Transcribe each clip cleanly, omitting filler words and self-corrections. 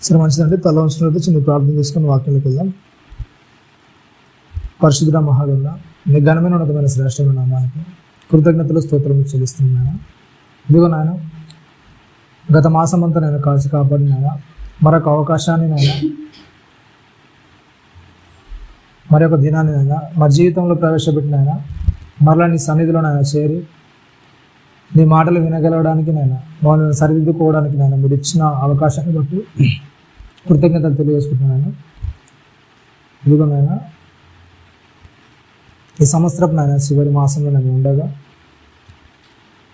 సరే, మంచిదండి. తల ఉంచినట్టు చిన్న ప్రార్థన చేసుకుని వాక్యంలోకి వెళ్దాం. పరిశుద్ధ మహాగణ నీ ఘనమైన ఉన్నతమైన శ్రేష్టమైన నామానికి కృతజ్ఞతలు స్తోత్రములు చెల్లిస్తున్నాను. ఇదిగో నాయన, గత మాసం అంతా నేను కాచి కాపాడి నాయన, మరొక అవకాశాన్ని నాయన, మరొక దినాన్ని నాయన మా జీవితంలో ప్రవేశపెట్టిన ఆయన మరలా నీ సన్నిధిలో నాయన చేరి నీ మాటలు వినగలవడానికి నాయన మమ్మల్ని సరిదిద్దుకోవడానికి నాయన మీరు ఇచ్చిన అవకాశాన్ని బట్టి కృతజ్ఞతలు తెలియజేసుకుంటున్నాను. ఇదిగో నాయన, ఈ సంవత్సరపు నాయన చివరి మాసంలో నేను ఉండగా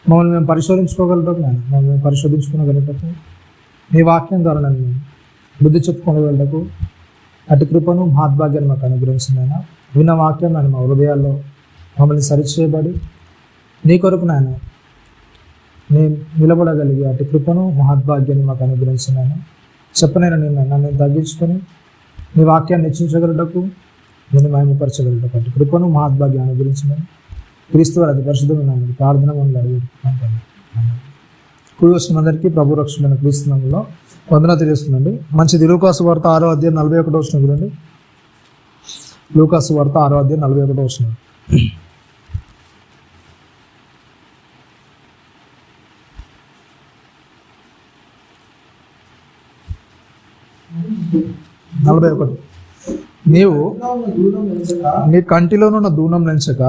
మమ్మల్ని మేము పరిశోధించుకోగలటకు నాయన మమ్మల్ని మేము పరిశోధించుకోగలటకు నీ వాక్యం ద్వారా నన్ను మేము బుద్ధి చెప్పుకోగలటకు అటు కృపను మహాద్భాగ్యాన్ని మాకు అనుగ్రహించింది నాయన. విన్న వాక్యం నాయన మా హృదయాల్లో మమ్మల్ని సరిచేయబడి నీ కొరకు నాయన నేను నిలబడగలిగి అటు కృపను మహాద్భాగ్యాన్ని మాకు అనుగ్రహించింది నాయన. చెప్పనైనా నన్ను తగ్గించుకొని నీ వాక్యాన్ని హెచ్చించగలటకు నేను మహిమపరచగలటకు అటు కృపను మహాద్భాగ్యాన్ని అనుగ్రహించిందని క్రీస్తు వారి అతి పరిశుద్ధమైన ప్రార్థన మనల్ని అడుగుతున్నాను. కూడి వచ్చిన అందరికీ ప్రభు రక్షణ క్రీస్తునామములో వందనాలు తెలియజేస్తుందండి. మంచిది. లూకాసు వార్త 6వ అధ్యాయం 41వ వచనం చూడండి. లూకాసు వార్త 6వ అధ్యాయం 41వ వచనం. నీవు నీ కంటిలోనున్న దూనం నెంచక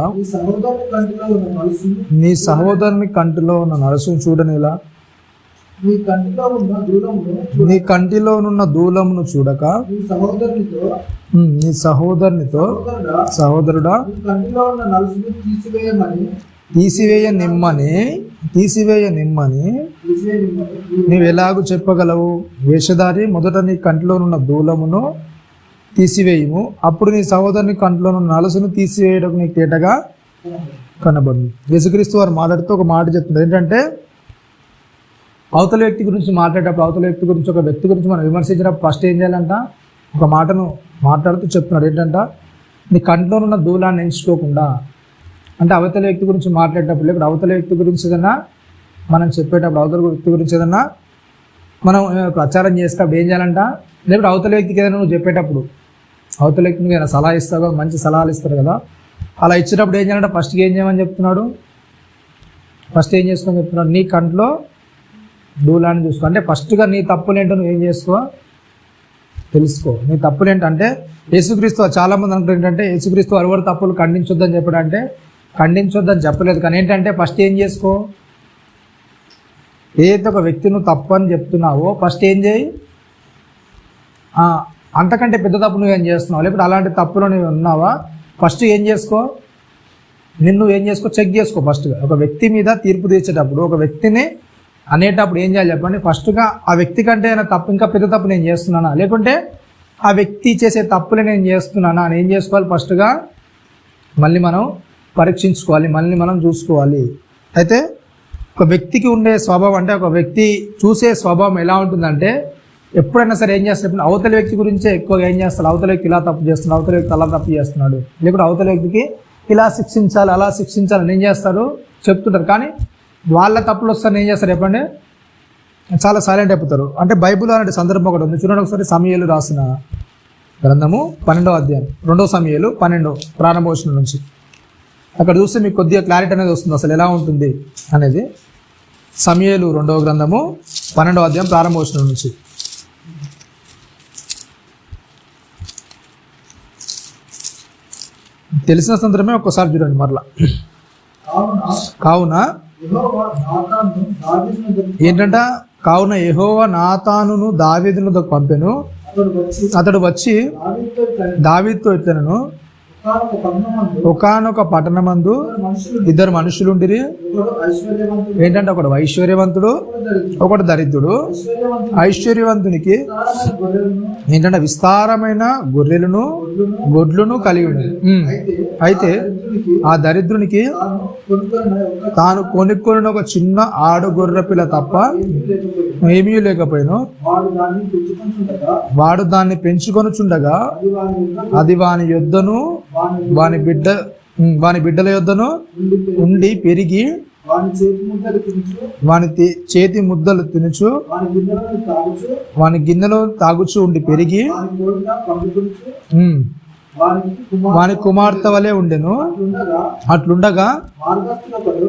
నీ సహోదరుని కంటిలో ఉన్న నరసును చూడనిలా, నీ కంటిలోనున్న దూలమును చూడక నీ సహోదరునితో సహోదరుడా తీసివేయ నిమ్మని నీవు ఎలాగూ చెప్పగలవు? వేషధారి, మొదట నీ కంటిలోనున్న దూలమును తీసివేయము, అప్పుడు నీ సహోదరుని కంటిలోనున్న నలుసును తీసివేయడం నీకు తేటగా కనబడును. యేసుక్రీస్తు వారు మాట్లాడుతూ ఒక మాట చెప్తున్నారు. ఏంటంటే అవతల వ్యక్తి గురించి మాట్లాడేటప్పుడు, అవతల వ్యక్తి గురించి ఒక వ్యక్తి గురించి మనం విమర్శించినప్పుడు ఫస్ట్ ఏం చేయాలంట? ఒక మాటను మాట్లాడుతూ చెప్తున్నాడు. ఏంటంట? నీ కంటిలోనున్న దూలాన్ని ఎంచుకోకుండా, అంటే అవతల వ్యక్తి గురించి మాట్లాడేటప్పుడు, లేకపోతే అవతల వ్యక్తి గురించి ఏదన్నా మనం చెప్పేటప్పుడు, అవతల వ్యక్తి గురించి ఏదన్నా మనం ప్రచారం చేసేటప్పుడు ఏం చేయాలంట? లేకపోతే అవతల వ్యక్తికి ఏదైనా నువ్వు చెప్పేటప్పుడు, అవతల వ్యక్తికి నువ్వు ఏదైనా సలహా ఇస్తావు కదా, మంచి సలహాలు ఇస్తారు కదా, అలా ఇచ్చినప్పుడు ఏం చేయాలంటే ఫస్ట్కి ఏం చేయమని చెప్తున్నాడు? ఫస్ట్ ఏం చేసుకొని చెప్తున్నాడు? నీ కంట్లో దూలాన్ని చూసుకో. అంటే ఫస్ట్గా నీ తప్పులేంటో నువ్వు ఏం చేసుకో, తెలుసుకో. నీ తప్పులేంటంటే యేసుక్రీస్తు చాలామంది అనుకుంటారు ఏంటంటే యేసుక్రీస్తు ఎవరి తప్పులు ఖండించొద్దని చెప్పడంటే ఖండించొద్దని చెప్పలేదు. కానీ ఏంటంటే ఫస్ట్ ఏం చేసుకో, ఏదైతే ఒక వ్యక్తి నువ్వు తప్పు అని చెప్తున్నావో ఫస్ట్ ఏం చేయి, అంతకంటే పెద్ద తప్పు నువ్వేం చేస్తున్నావు, లేకపోతే అలాంటి తప్పులో నువ్వు ఉన్నావా, ఫస్ట్ ఏం చేసుకో, నిన్ను ఏం చేసుకో, చెక్ చేసుకో. ఫస్ట్గా ఒక వ్యక్తి మీద తీర్పు తీర్చేటప్పుడు, ఒక వ్యక్తిని అనేటప్పుడు ఏం చేయాలి చెప్పండి? ఫస్ట్గా ఆ వ్యక్తి కంటే అయినా తప్పు, ఇంకా పెద్ద తప్పు నేను చేస్తున్నానా, లేకుంటే ఆ వ్యక్తి చేసే తప్పులు నేను చేస్తున్నానా అని ఏం చేసుకోవాలి? ఫస్ట్గా మళ్ళీ మనం పరీక్షించుకోవాలి, మళ్ళీ మనం చూసుకోవాలి. అయితే ఒక వ్యక్తికి ఉండే స్వభావం, అంటే ఒక వ్యక్తి చూసే స్వభావం ఎలా ఉంటుందంటే ఎప్పుడైనా సరే ఏం చేస్తాడు? అవతల వ్యక్తి గురించే ఎక్కువగా ఏం చేస్తాడు? అవతల వ్యక్తి ఇలా తప్పు చేస్తున్నాడు, అవతల వ్యక్తి అలా తప్పు చేస్తున్నాడు, లేకుంటే అవతల వ్యక్తికి ఇలా శిక్షించాలి, అలా శిక్షించాలని ఏం చేస్తారు? చెప్తుంటారు. కానీ వాళ్ళ తప్పులు వస్తారని ఏం చేస్తారు చెప్పండి? చాలా సైలెంట్ అయిపోతారు. అంటే బైబిల్ అలాంటి సందర్భం ఒకటి ఉంది చూడండి. ఒకసారి సమూయేలు రాసిన గ్రంథము 12వ అధ్యాయం 2వ సమూయేలు 12 ప్రారంభవచనం నుంచి అక్కడ చూస్తే మీకు కొద్దిగా క్లారిటీ అనేది వస్తుంది అసలు ఎలా ఉంటుంది అనేది. సమూయేలు 2వ గ్రంథము 12వ అధ్యాయం ప్రారంభవచనం నుంచి. తెలిసిన సందర్భమే ఒక్కసారి చూడండి మరలా. కావున ఏంటంట? కావున యెహోవా నాతానును దావీదును పంపెను, అతడు వచ్చి దావీదుతో ఇట్లనెను, ఒకానొక పట్టణమందు ఇద్దరు మనుషులుండిరి. ఏంటంటే ఒకడు ఐశ్వర్యవంతుడు, ఒకడు దరిద్రుడు. ఐశ్వర్యవంతునికి ఏంటంటే విస్తారమైన గొర్రెలను గొడ్లను కలిగి ఉన్నది. అయితే ఆ దరిద్రునికి తాను కొనుక్కొని ఒక చిన్న ఆడు గొర్రె పిల్ల తప్ప ఏమీ లేకపోయినా వాడు దాన్ని పెంచుకొనుచుండగా అది వాని యొద్దను వాని బిడ్డల యొద్దను ఉండి పెరిగి చేతి ముద్దలు తినుచు వాని గిన్నెలో తాగుచు ఉండి పెరిగి వాని కుమార్తె వలె ఉండెను. అట్లుండగా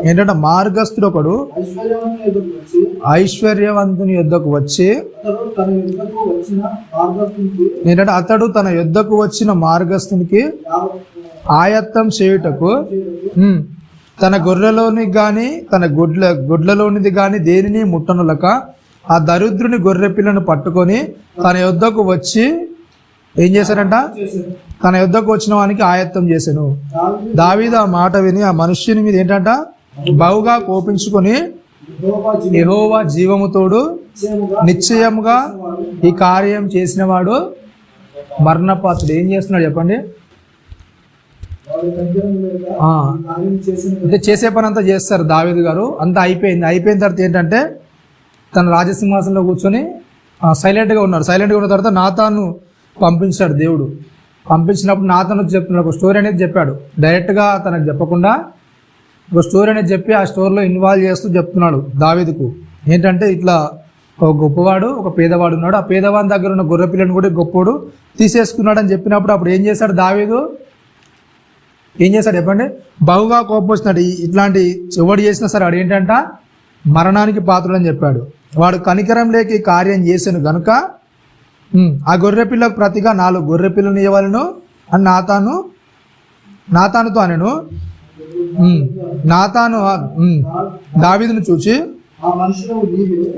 ఏంటంటే మార్గస్థుడు ఒకడు ఐశ్వర్యవంతుని యొద్దకు వచ్చి ఏంటంటే అతడు తన యొద్దకు వచ్చిన మార్గస్థునికి ఆయత్తం చేయుటకు తన గొర్రెలోని గాని తన గుడ్లలోనిది గాని దేనిని ముట్టనులక ఆ దరిద్రుని గొర్రె పిల్లను పట్టుకొని తన యొద్దకు వచ్చి ఏం చేశారంట, తన యొద్దకు వచ్చిన వానికి ఆయత్తం చేశాను. దావీదు ఆ మాట విని ఆ మనుష్యుని మీద ఏంటంట బహుగా కోపించుకొని యెహోవా జీవముతోడు నిశ్చయముగా ఈ కార్యం చేసిన వాడు మరణపాత్రుడు. ఏం చేస్తున్నాడు చెప్పండి, అంటే చేసే పని అంతా చేస్తారు దావీదు గారు. అంతా అయిపోయిన తర్వాత ఏంటంటే తన రాజసింహాసనంలో కూర్చొని సైలెంట్గా ఉన్నాడు. సైలెంట్గా ఉన్న తర్వాత నాతాను పంపించాడు దేవుడు. పంపించినప్పుడు నాతాను చెప్తున్నాడు, ఒక స్టోరీ అనేది చెప్పాడు. డైరెక్ట్గా తనకు చెప్పకుండా ఒక స్టోరీ అనేది చెప్పి ఆ స్టోరీలో ఇన్వాల్వ్ చేస్తూ చెప్తున్నాడు దావీదుకు. ఏంటంటే ఇట్లా ఒక గొప్పవాడు ఒక పేదవాడు ఉన్నాడు, ఆ పేదవాడి దగ్గర ఉన్న గొర్రె పిల్లని కూడా గొప్పవాడు తీసేసుకున్నాడు అని చెప్పినప్పుడు అప్పుడు ఏం చేశాడు దావీదు, ఏం చేశాడు చెప్పండి, బహుగా కోపం వచ్చినాడు. ఇట్లాంటి ఎవడు చేసినా సరే వాడు ఏంటంట మరణానికి పాత్రుడని చెప్పాడు. వాడు కనికరం లేక ఈ కార్యం చేశాను గనుక ఆ గొర్రె పిల్లకు ప్రతిగా 4 గొర్రె పిల్లని ఇవ్వాలను అని నాతానుతో అనెను. నాతాను దావీదును చూచి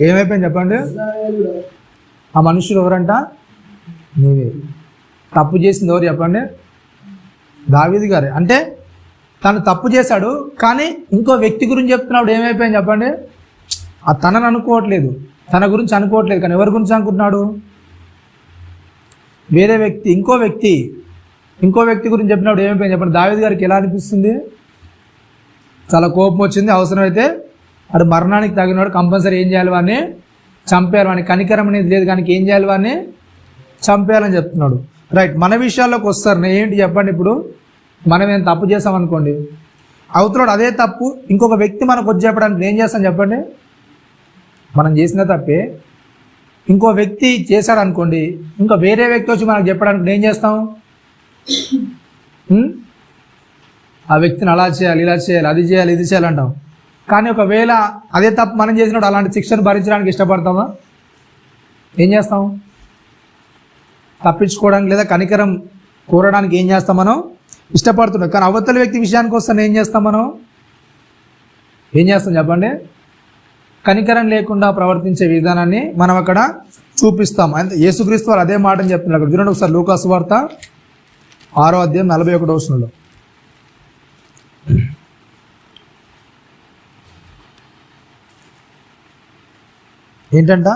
ఏమైపోయింది చెప్పండి, ఆ మనుషులు ఎవరంట, నీవే. తప్పు చేసింది ఎవరు చెప్పండి, దావీదు గారే. అంటే తను తప్పు చేశాడు కానీ ఇంకో వ్యక్తి గురించి చెప్తున్నాడు. ఏమైపోయింది చెప్పండి, ఆ తనని అనుకోవట్లేదు, తన గురించి అనుకోవట్లేదు, కానీ ఎవరి గురించి అనుకుంటున్నాడు, వేరే వ్యక్తి ఇంకో వ్యక్తి గురించి చెప్పినప్పుడు ఏమైపోయింది చెప్పండి. దావీదు గారికి ఎలా అనిపిస్తుంది, చాలా కోపం వచ్చింది. అవసరమైతే అటు మరణానికి తగినవాడు కంపల్సరీ ఏం చేయాలి, వాడిని చంపేయాలి. వాడిని కనికరం అనేది లేదు కానీ ఏం చేయాలి, వాడిని చంపేయాలని చెప్తున్నాడు. రైట్, మన విషయాల్లోకి వస్తారు. ఏంటి చెప్పండి, ఇప్పుడు మనం ఏం తప్పు చేసామనుకోండి, అవతలడు అదే తప్పు ఇంకొక వ్యక్తి మనకు వచ్చి చెప్పడానికి ఏం చేస్తాం చెప్పండి, మనం చేసిన తప్పే ఇంకో వ్యక్తి చేశాడు అనుకోండి, ఇంకా వేరే వ్యక్తి వచ్చి మనకు చెప్పడానికి ఏం చేస్తాం, ఆ వ్యక్తిని అలా చేయాలి, ఇలా చేయాలి, అది చేయాలి, ఇది చేయాలి అంటాం. కానీ ఒకవేళ అదే తప్పు మనం చేసినప్పుడు అలాంటి శిక్షను భరించడానికి ఇష్టపడతామా, ఏం చేస్తాం, తప్పించుకోవడానికి లేదా కనికరం కోరడానికి ఏం చేస్తాం, మనం ఇష్టపడుతున్నాం. కానీ అవతల వ్యక్తి విషయానికి వస్తే ఏం చేస్తాం, మనం ఏం చేస్తాం చెప్పండి, కనికరం లేకుండా ప్రవర్తించే విధానాన్ని మనం అక్కడ చూపిస్తాం. అంటే యేసుక్రీస్తు వారు అదే మాటని చెప్తున్నారు. అక్కడ చూడండి ఒకసారి లూకా సువార్త 6వ అధ్యాయం 41వ వచనంలో ఏంటంట,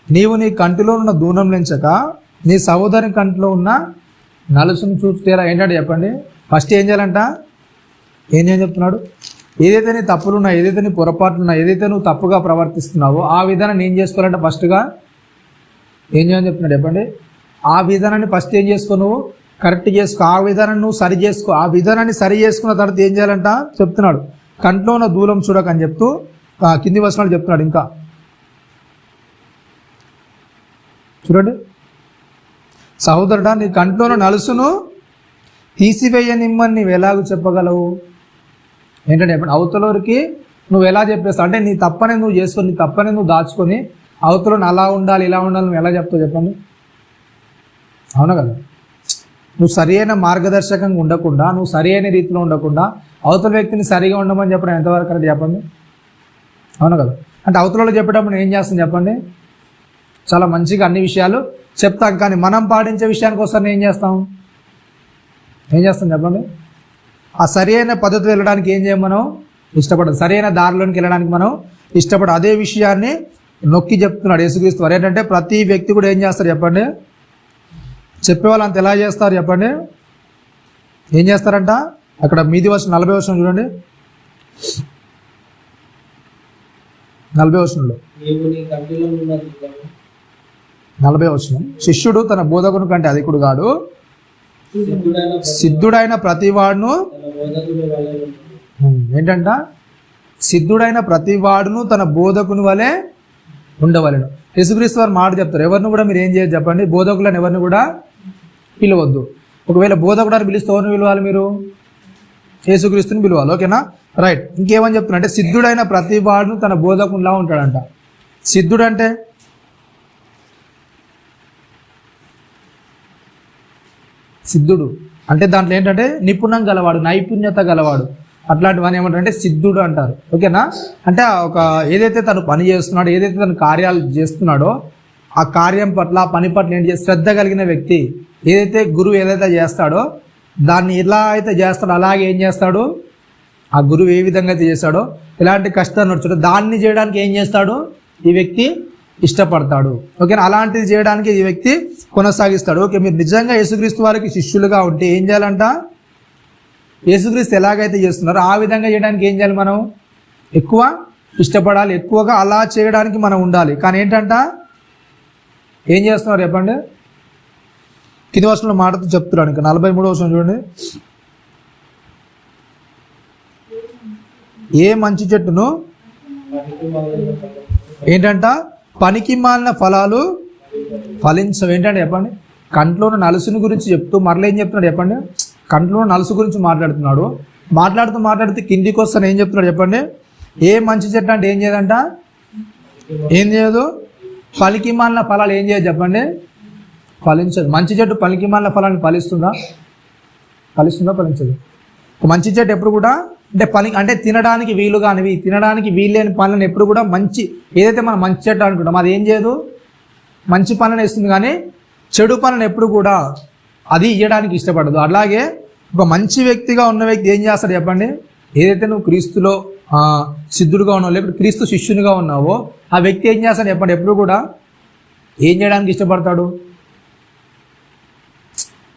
నీవు నీ కంటిలో ఉన్న దూనం నుంచక నీ సహోదరి కంటిలో ఉన్న నలుసును చూస్తేరా. ఏంటంటే చెప్పండి, ఫస్ట్ ఏం చేయాలంట, ఏం చెప్తున్నాడు, ఏదైతే నీ తప్పులున్నా, ఏదైతే నీ పొరపాట్లున్నా, ఏదైతే నువ్వు తప్పుగా ప్రవర్తిస్తున్నావో ఆ విధానాన్ని ఏం చేసుకోవాలంటే ఫస్ట్గా ఏం చేయని చెప్తున్నాడు చెప్పండి, ఆ విధానాన్ని ఫస్ట్ ఏం చేసుకో, నువ్వు కరెక్ట్ చేసుకో, ఆ విధానాన్ని నువ్వు సరి చేసుకో. ఆ విధానాన్ని సరి చేసుకున్న తర్వాత ఏం చేయాలంట చెప్తున్నాడు, కంట్లో ఉన్న దూలం చూడకని చెప్తూ కింది వచనాలు చెప్తున్నాడు. ఇంకా చూడండి, సహోదరుడా నీ కంట్లో ఉన్న నలుసును తీసివేయనిమ్మని నీవు ఎలాగూ చెప్పగలవు. ఏంటంటే అవతలకి నువ్వు ఎలా చెప్పేస్తావు, అంటే నీ తప్పనే నువ్వు చేసుకొని, నీ తప్పనే నువ్వు దాచుకొని అవతలని అలా ఉండాలి ఇలా ఉండాలి నువ్వు ఎలా చెప్తావు చెప్పండి, అవునా కదా. నువ్వు సరి అయిన మార్గదర్శకంగా ఉండకుండా, నువ్వు సరి అయిన రీతిలో ఉండకుండా అవతల వ్యక్తిని సరిగా ఉండమని చెప్పడం ఎంతవరకు కరెక్ట్ చెప్పండి, అవునా కదా. అంటే అవతలలో చెప్పేటప్పుడు ఏం చేస్తాం చెప్పండి, చాలా మంచిగా అన్ని విషయాలు చెప్తాం, కానీ మనం పాటించే విషయానికి వస్తే ఏం చేస్తాం చెప్పండి, ఆ సరి అయిన పద్ధతి వెళ్ళడానికి ఏం చేయం, మనం ఇష్టపడదు. సరైన దారిలోనికి వెళ్ళడానికి మనం ఇష్టపడదు. అదే విషయాన్ని నొక్కి చెప్తున్నాడు యేసుక్రీస్తు వారు. ఏంటంటే ప్రతి వ్యక్తి కూడా ఏం చేస్తారు చెప్పండి, చెప్పేవాళ్ళు అంత ఎలా చేస్తారు చెప్పండి, ఏం చేస్తారంట, అక్కడ మీది వచనం 40వ వచనం చూడండి, 40వ వచనంలో 40వ వచనం, శిష్యుడు తన బోధకుని కంటే అధికుడు కాడు, సిద్ధుడైన ప్రతివాడును ఏంటంట సిద్ధుడైన ప్రతి వాడును తన బోధకుని వలె ఉండవలెను. యేసుక్రీస్తు వారు మాట చెప్తారు, ఎవరిని కూడా మీరు ఏం చేయరు చెప్పండి, బోధకులను ఎవరిని కూడా పిలవద్దు. ఒకవేళ బోధకుడాన్ని పిలిస్తే ఎవరిని పిలవాలి, మీరు యేసుక్రీస్తుని పిలవాలి. ఓకేనా, రైట్. ఇంకేమని చెప్తున్నా అంటే సిద్ధుడైన ప్రతి వాడును తన బోధకునిలా ఉంటాడంట. సిద్ధుడు అంటే సిద్ధుడు అంటే దాంట్లో ఏంటంటే నిపుణం గలవాడు, నైపుణ్యత గలవాడు, అట్లాంటి వాడిని ఏమంటారంటే సిద్ధుడు అంటారు. ఓకేనా, అంటే ఒక ఏదైతే తను పని చేస్తున్నాడో, ఏదైతే తను కార్యాలు చేస్తున్నాడో ఆ కార్యం పట్ల, ఆ పని పట్ల ఏంటి శ్రద్ధ కలిగిన వ్యక్తి. ఏదైతే గురువు ఏదైతే చేస్తాడో దాన్ని ఎలా అయితే చేస్తాడో అలాగే ఏం చేస్తాడు, ఆ గురువు ఏ విధంగా అయితే చేస్తాడో, ఎలాంటి కష్టాన్ని వచ్చాడో దాన్ని చేయడానికి ఏం చేస్తాడు ఈ వ్యక్తి, ఇష్టపడతాడు. ఓకేనా, అలాంటిది చేయడానికి ఈ వ్యక్తి కొనసాగిస్తాడు. ఓకే, మీరు నిజంగా యేసుక్రీస్తు వారికి శిష్యులుగా ఉంటే ఏం చేయాలంట, యేసుక్రీస్తు ఎలాగైతే చేస్తున్నారో ఆ విధంగా చేయడానికి ఏం చేయాలి, మనం ఎక్కువ ఇష్టపడాలి, ఎక్కువగా అలా చేయడానికి మనం ఉండాలి. కానీ ఏంటంట, ఏం చేస్తున్నారు చెప్పండి, కింది వర్షంలో మాటతో చెప్తున్నాడు. ఇంకా 43వ వచనం చూడండి. ఏ మంచి చెట్టును ఏంటంట పనికి మాలిన ఫలాలు ఫలించవు. ఏంటంటే చెప్పండి, కంట్లోని నలుసుని గురించి చెప్తూ మరలా ఏం చెప్తున్నాడు చెప్పండి, కంట్లో నలుసు గురించి మాట్లాడుతున్నాడు. మాట్లాడుతూ కిందికి వస్తాను ఏం చెప్తున్నాడు చెప్పండి, ఏ మంచి చెట్టు అంటే ఏం చేయదంట, ఏం చేయదు, పనికి మాలిన ఫలాలు ఏం చేయదు చెప్పండి, ఫలించదు. మంచి చెట్టు పనికి మాలిన ఫలాన్ని ఫలిస్తుందా, ఫలించదు. మంచి చెట్టు ఎప్పుడు కూడా అంటే తినడానికి వీలు కానివి, తినడానికి వీల్లేని పనులను ఎప్పుడు కూడా మంచి, ఏదైతే మనం మంచి చెట్టు అనుకుంటాం అది ఏం చేయదు, మంచి పనులను ఇస్తుంది, కానీ చెడు పనులను ఎప్పుడు కూడా అది ఇవ్వడానికి ఇష్టపడదు. అలాగే ఒక మంచి వ్యక్తిగా ఉన్న వ్యక్తి ఏం చేస్తాడు చెప్పండి, ఏదైతే నువ్వు క్రీస్తులో సిద్ధుడుగా ఉన్నావు, లేకపోతే క్రీస్తు శిష్యునిగా ఉన్నావో ఆ వ్యక్తి ఏం చేస్తాడు చెప్పండి, ఎప్పుడు కూడా ఏం చేయడానికి ఇష్టపడతాడు,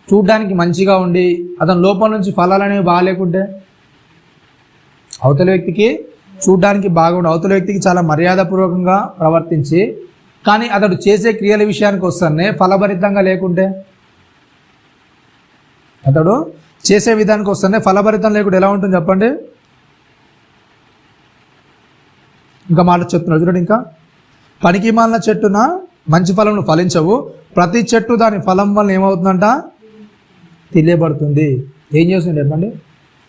చూడ్డానికి మంచిగా ఉండి అతని లోపల నుంచి ఫలాలు అనేవి బాగాలేకుంటే, అవతల వ్యక్తికి చూడ్డానికి బాగుండి అవతల వ్యక్తికి చాలా మర్యాదపూర్వకంగా ప్రవర్తించి కానీ అతడు చేసే క్రియల విషయానికి వస్తానే ఫలభరితంగా లేకుంటే, అతడు చేసే విధానికి వస్తానే ఫలభరితం లేకుండా ఎలా ఉంటుంది చెప్పండి. ఇంకా మాట చెప్తున్నాడు చూడండి, ఇంకా పనికి మాలిన చెట్టున మంచి ఫలంను ఫలించవు, ప్రతి చెట్టు దాని ఫలం వల్ల ఏమవుతుందంట తెలియబడుతుంది. ఏం చేస్తుంది చెప్పండి,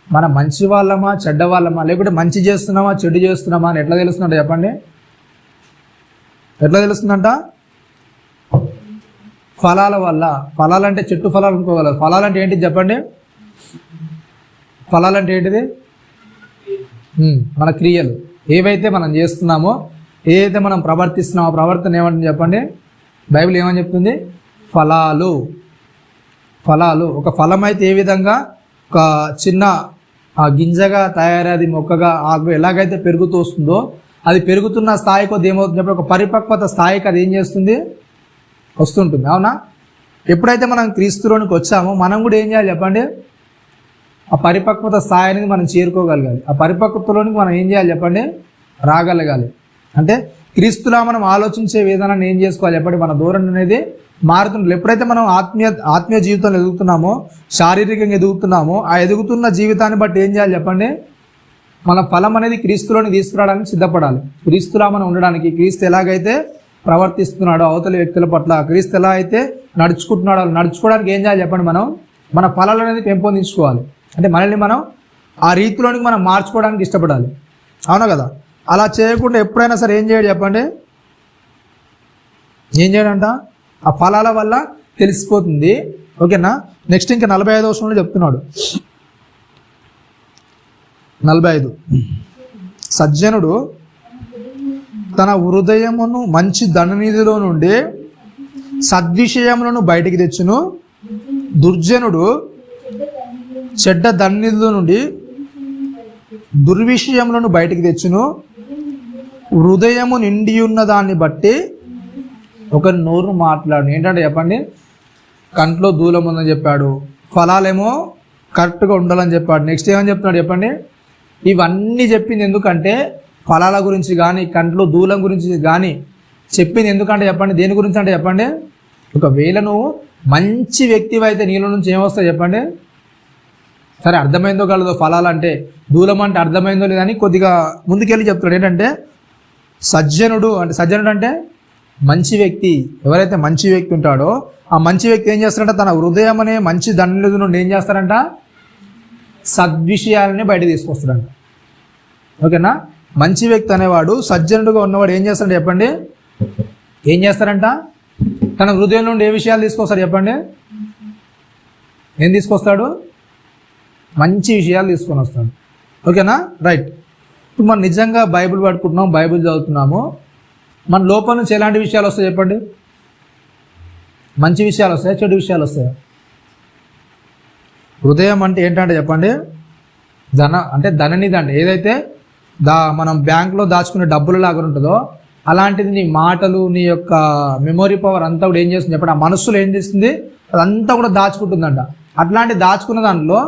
మన మంచి వాళ్ళమా చెడ్డ వాళ్ళమా, లేకుంటే మంచి చేస్తున్నామా చెడు చేస్తున్నామా అని ఎట్లా తెలుస్తుందంట చెప్పండి, ఎట్లా తెలుస్తుందంట, ఫలాల వల్ల. ఫలాలంటే చెట్టు ఫలాలు అనుకోగలరు, ఫలాలంటే ఏంటిది చెప్పండి, ఫలాలంటే ఏంటిది, మన క్రియలు ఏవైతే మనం చేస్తున్నామో, ఏదైతే మనం ప్రవర్తిస్తున్నామో ప్రవర్తన ఏమంటుంది చెప్పండి, బైబిల్ ఏమని చెప్తుంది, ఫలాలు. ఒక ఫలం అయితే ఏ విధంగా ఒక చిన్న గింజగా తయారది మొక్కగా ఆకు ఎలాగైతే పెరుగుతూ వస్తుందో అది పెరుగుతున్న స్థాయి కొద్ది ఏమవుతుంది చెప్పండి, ఒక పరిపక్వత స్థాయికి అది ఏం చేస్తుంది వస్తుంటుంది. అవునా, ఎప్పుడైతే మనం క్రీస్తులోనికి వచ్చామో మనం కూడా ఏం చేయాలి చెప్పండి, ఆ పరిపక్వత స్థాయి అనేది మనం చేరుకోగలగాలి. ఆ పరిపక్వతలోనికి మనం ఏం చేయాలి చెప్పండి, రాగలగాలి. అంటే క్రీస్తులా మనం ఆలోచించే విధానాన్ని ఏం చేసుకోవాలి చెప్పండి, మన ధోరణి అనేది మారుతుండాలి. ఎప్పుడైతే మనం ఆత్మీయ జీవితంలో ఎదుగుతున్నామో, శారీరకంగా ఎదుగుతున్నామో, ఆ ఎదుగుతున్న జీవితాన్ని బట్టి ఏం చేయాలి చెప్పండి, మన ఫలం అనేది క్రీస్తులోని తీసుకురావడానికి సిద్ధపడాలి. క్రీస్తులా మనం ఉండడానికి, క్రీస్తు ఎలాగైతే ప్రవర్తిస్తున్నాడో అవతల వ్యక్తుల పట్ల, క్రీస్తు ఎలా అయితే నడుచుకుంటున్నాడో నడుచుకోవడానికి ఏం చేయాలి చెప్పండి, మనం మన ఫలాలు అనేది పెంపొందించుకోవాలి. అంటే మనల్ని మనం ఆ రీతిలోనికి మనం మార్చుకోవడానికి ఇష్టపడాలి. అవునా కదా, అలా చేయకుండా ఎప్పుడైనా సరే ఏం చేయాలి చెప్పండి, ఏం చేయడంట, ఆ ఫలాల వల్ల తెలిసిపోతుంది. ఓకేనా, నెక్స్ట్ ఇంకా 45వ వచనంలో చెప్తున్నాడు. 45 సజ్జనుడు తన హృదయమును మంచి ధననిధిలో నుండి సద్విషయములను బయటికి తెచ్చును, దుర్జనుడు చెడ్డ ధననిధిలో నుండి దుర్విషయములను బయటికి తెచ్చును. హృదయము నిండి ఉన్న దాన్ని బట్టి ఒక నోరు మాట్లాడు. ఏంటంటే చెప్పండి, కంట్లో దూలం ఉందని చెప్పాడు, ఫలాలేమో కరెక్ట్గా ఉండాలని చెప్పాడు. నెక్స్ట్ ఏమని చెప్తున్నాడు చెప్పండి, ఇవన్నీ చెప్పింది ఎందుకంటే ఫలాల గురించి కానీ కంట్లో దూలం గురించి కానీ చెప్పింది ఎందుకంటే చెప్పండి, దేని గురించి అంటే చెప్పండి, ఒకవేళ నువ్వు మంచి వ్యక్తివి అయితే నీలో నుంచి ఏమొస్తాయి చెప్పండి, సరే అర్థమైందో కలదో ఫలాలు అంటే దూలం అంటే అర్థమైందో లేదని కొద్దిగా ముందుకెళ్ళి చెప్తాడు. ఏంటంటే సజ్జనుడు అంటే మంచి వ్యక్తి. ఎవరైతే మంచి వ్యక్తి ఉంటాడో ఆ మంచి వ్యక్తి ఏం చేస్తాడంటే తన హృదయం అనే మంచి దండల నుండి ఏం చేస్తారంట, సద్విషయాలని బయట తీసుకొస్తాడంట. ఓకేనా? మంచి వ్యక్తి అనేవాడు, సజ్జనుడుగా ఉన్నవాడు ఏం చేస్తాడు చెప్పండి? ఏం చేస్తారంట? తన హృదయం నుండి ఏ విషయాలు తీసుకొస్తాడు చెప్పండి? ఏం తీసుకొస్తాడు? మంచి విషయాలు తీసుకొని వస్తాడు. ఓకేనా? రైట్. ఇప్పుడు మనం నిజంగా బైబిల్ పట్టుకుంటున్నాం, బైబిల్ చదువుతున్నాము, మన లోపల నుంచి ఎలాంటి విషయాలు వస్తాయి చెప్పండి? మంచి విషయాలు వస్తాయా, చెడు విషయాలు వస్తాయా? హృదయం అంటే ఏంటంటే చెప్పండి, ధననిధి అంటే ఏదైతే మనం బ్యాంకులో దాచుకునే డబ్బులు లాగా ఉంటుందో అలాంటిది నీ మాటలు, నీ యొక్క మెమొరీ పవర్ అంతా కూడా ఏం చేస్తుంది చెప్పండి? ఆ మనస్సులో ఏం చేస్తుంది? అదంతా కూడా దాచుకుంటుందంట. అట్లాంటి దాచుకున్న దాంట్లో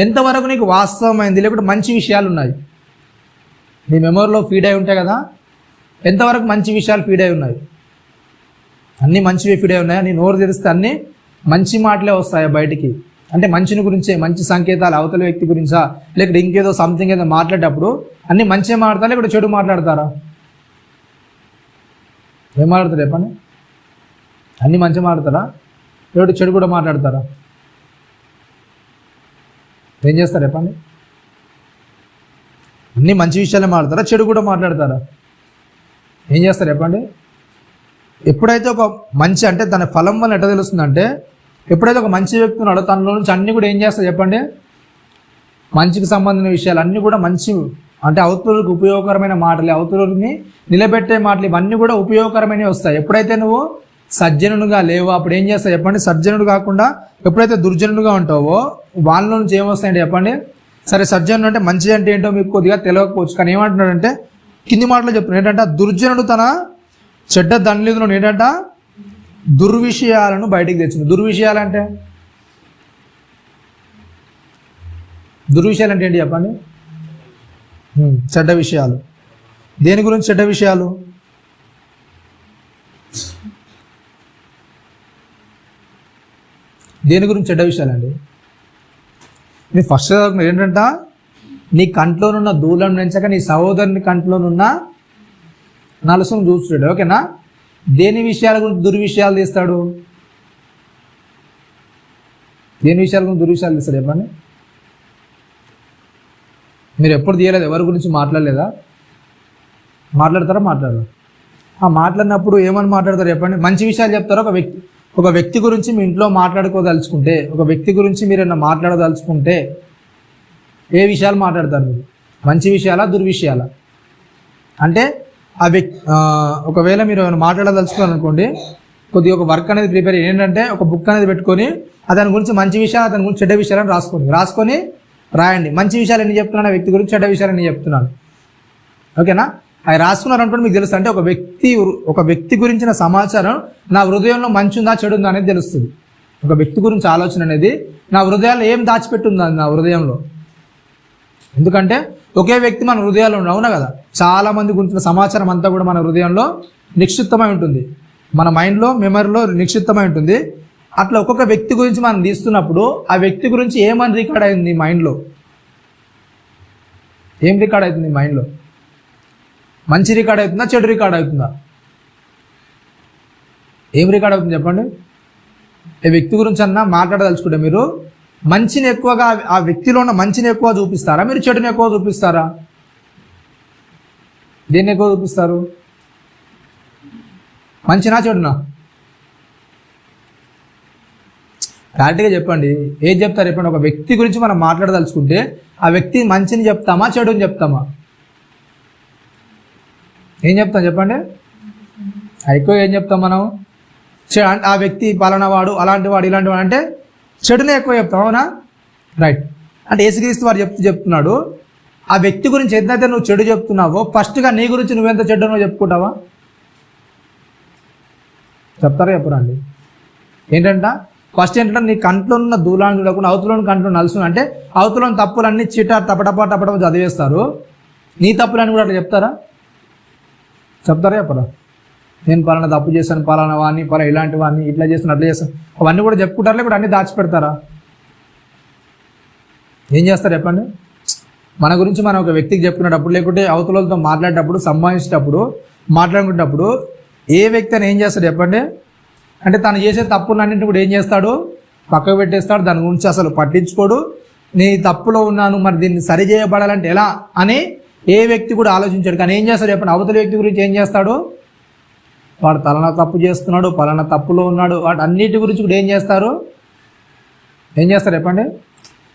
ఎంతవరకు నీకు వాస్తవమైంది, లేకపోతే మంచి విషయాలు ఉన్నాయి నీ మెమొరీలో ఫీడ్ అయి ఉంటాయి కదా, ఎంతవరకు మంచి విషయాలు ఫీడ్ అయి ఉన్నాయి? అన్నీ మంచివి ఫీడ్ అయి ఉన్నాయా? నీ నోరు తెరిస్తే అన్నీ మంచి మాటలే వస్తాయా బయటికి? అంటే మంచిని గురించే, మంచి సంకేతాలు అవతల వ్యక్తి గురించా, లేకపోతే ఇంకేదో సంథింగ్ ఏదో మాట్లాడేటప్పుడు అన్నీ మంచిగా మాట్లాడతారా, లేకపోతే చెడు మాట్లాడతారా? ఏం మాట్లాడతారు చెప్పండి? అన్నీ మంచిగా మాట్లాడతారా, లేకపోతే చెడు కూడా మాట్లాడతారా? ఏం చేస్తారు చెప్పండి? అన్నీ మంచి విషయాలే మాట్లాడతారా, చెడు కూడా మాట్లాడతారా? ఏం చేస్తారు చెప్పండి? ఎప్పుడైతే ఒక మంచి అంటే తన ఫలం వల్ల ఎట్లా తెలుస్తుందంటే, ఎప్పుడైతే ఒక మంచి వ్యక్తి ఉన్నాడో తనలో నుంచి అన్నీ కూడా ఏం చేస్తారు చెప్పండి? మంచికి సంబంధించిన విషయాలు అన్నీ కూడా మంచి అంటే అవతలకు ఉపయోగకరమైన మాటలు, అవతలని నిలబెట్టే మాటలు, ఇవన్నీ కూడా ఉపయోగకరమైనవి వస్తాయి. ఎప్పుడైతే నువ్వు సజ్జనుడుగా లేవో అప్పుడు ఏం చేస్తావు చెప్పండి? సజ్జనుడు కాకుండా ఎప్పుడైతే దుర్జనుడుగా ఉంటావో వాళ్ళ నుంచి ఏమొస్తాయంటే చెప్పండి? సరే, సజ్జనుడు అంటే మంచి అంటే ఏంటో మీకు కొద్దిగా తెలియకపోవచ్చు, కానీ ఏమంటున్నాడంటే కింది మాటలు చెప్తున్నాడు. ఏంటంటే దుర్జనుడు తన చెడ్డ దండలిలో ఏంటంట దుర్విషయాలను బయటికి తెచ్చింది. దుర్విషయాలు అంటే ఏంటి చెప్పండి? చెడ్డ విషయాలు. దేని గురించి చెడ్డ విషయాలు? దేని గురించి చెడ్డ విషయాలండి? నీ ఫస్ట్ ఏంటంట, నీ కంట్లోనున్న దూలం నుంచాక నీ సహోదరుని కంట్లోనున్న నలుసును చూస్తాడు. ఓకేనా? దేని విషయాల గురించి దుర్విషయాలు తీస్తాడు? దేని విషయాల గురించి దుర్విషయాలు తీస్తాడు చెప్పండి? మీరు ఎప్పుడు తీయలేదు, ఎవరి గురించి మాట్లాడలేదా? మాట్లాడతారా? మాట్లాడరు. మాట్లాడినప్పుడు ఏమని మాట్లాడతారు చెప్పండి? మంచి విషయాలు చెప్తారు. ఒక వ్యక్తి గురించి మీ ఇంట్లో మాట్లాడుకోదలుచుకుంటే, ఒక వ్యక్తి గురించి మీరు ఏమన్నా మాట్లాడదలుచుకుంటే ఏ విషయాలు మాట్లాడతారు మీరు? మంచి విషయాలా, దుర్విషయాలా? అంటే ఒకవేళ మీరు ఏమైనా మాట్లాడదలుచుకున్నారు అనుకోండి, కొద్దిగా ఒక వర్క్ అనేది ప్రిపేర్ ఏంటంటే ఒక బుక్ అనేది పెట్టుకొని అతని గురించి మంచి విషయాలు, అతని గురించి చెడ్డ విషయాలను రాసుకొని రాయండి. మంచి విషయాలు ఎన్ని చెప్తున్నాను, వ్యక్తి గురించి చెడ్డ విషయాలు ఎన్ని చెప్తున్నాను. ఓకేనా? అవి రాసుకున్నారనుకోండి మీకు తెలుస్తుంది. అంటే ఒక వ్యక్తి గురించిన సమాచారం నా హృదయంలో మంచి ఉందా చెడు ఉందా అనేది తెలుస్తుంది. ఒక వ్యక్తి గురించి ఆలోచన అనేది నా హృదయాల్లో ఏం దాచిపెట్టుందా నా హృదయంలో. ఎందుకంటే ఒకే వ్యక్తి మన హృదయాల్లో ఉండవు, అవునా కదా? చాలా మంది గురించిన సమాచారం అంతా కూడా మన హృదయంలో నిక్షిప్తమై ఉంటుంది, మన మైండ్లో, మెమరీలో నిక్షిప్తమై ఉంటుంది. అట్లా ఒక్కొక్క వ్యక్తి గురించి మనం తీస్తున్నప్పుడు ఆ వ్యక్తి గురించి ఏమని రికార్డ్ అయింది మైండ్లో? ఏం రికార్డ్ అవుతుంది మైండ్లో? మంచి రికార్డ్ అవుతుందా, చెడు రికార్డ్ అవుతుందా? ఏం రికార్డ్ అవుతుంది చెప్పండి? ఏ వ్యక్తి గురించి అన్నా మాట్లాడదలుచుకుంటే మీరు మంచిని ఎక్కువగా, ఆ వ్యక్తిలో ఉన్న మంచిని ఎక్కువ చూపిస్తారా, మీరు చెడుని ఎక్కువ చూపిస్తారా? దేన్ని ఎక్కువ చూపిస్తారు? మంచినా చెడునా? క్లారిటీగా చెప్పండి. ఏం చెప్తారు చెప్పండి? ఒక వ్యక్తి గురించి మనం మాట్లాడదలుచుకుంటే ఆ వ్యక్తి మంచిని చెప్తామా, చెడుని చెప్తామా? ఏం చెప్తాం చెప్పండి? ఎక్కువ ఏం చెప్తాం మనం? ఆ వ్యక్తి పలానా వాడు, అలాంటి వాడు, ఇలాంటి వాడు అంటే చెడునే ఎక్కువ చెప్తాం, అవునా? రైట్. అంటే యేసుక్రీస్తు వారు చెప్తున్నాడు, ఆ వ్యక్తి గురించి ఎంతైతే నువ్వు చెడు చెప్తున్నావో ఫస్ట్గా నీ గురించి నువ్వెంత చెడ్డనో చెప్పుకుంటావా? చెప్తారా చెప్పరా అండి? ఏంటంట ఫస్ట్ ఏంటంటే నీ కంట్లో ఉన్న దూలాన్ని చూడకుండా అవతలోని కంట్లో నలుసు, అంటే అవతలోని తప్పులన్నీ టపటపా చదివేస్తారు. నీ తప్పులన్నీ కూడా అట్లా చెప్తారా? చెప్పరా? నేను పలానా తప్పు చేశాను, పలానా వాడిని, ఇలాంటి వాడిని, ఇట్లా చేస్తాను, అట్లా చేస్తాను, అవన్నీ కూడా చెప్పుకుంటారా? లేకపోతే అన్నీ దాచిపెడతారా? ఏం చేస్తారు చెప్పండి? మన గురించి మనం ఒక వ్యక్తికి చెప్పుకునేటప్పుడు, లేకుంటే అవతలతో మాట్లాడేటప్పుడు, సంభాషించేటప్పుడు, మాట్లాడుకునేటప్పుడు ఏ వ్యక్తి అని ఏం చేస్తాడు చెప్పండి? అంటే తను చేసే తప్పులన్నింటినీ కూడా ఏం చేస్తాడు? పక్కకు పెట్టేస్తాడు. దాని గురించి అసలు పట్టించుకోడు. నీ తప్పులో ఉన్నాను, మరి దీన్ని సరి చేయబడాలంటే ఎలా అని ఏ వ్యక్తి కూడా ఆలోచించాడు. కానీ ఏం చేస్తాడు చెప్పండి? అవతల వ్యక్తి గురించి ఏం చేస్తాడు? వాడు పలానా తప్పు చేస్తున్నాడు, పలానా తప్పులో ఉన్నాడు, వాటి అన్నిటి గురించి కూడా ఏం చేస్తారు చెప్పండి?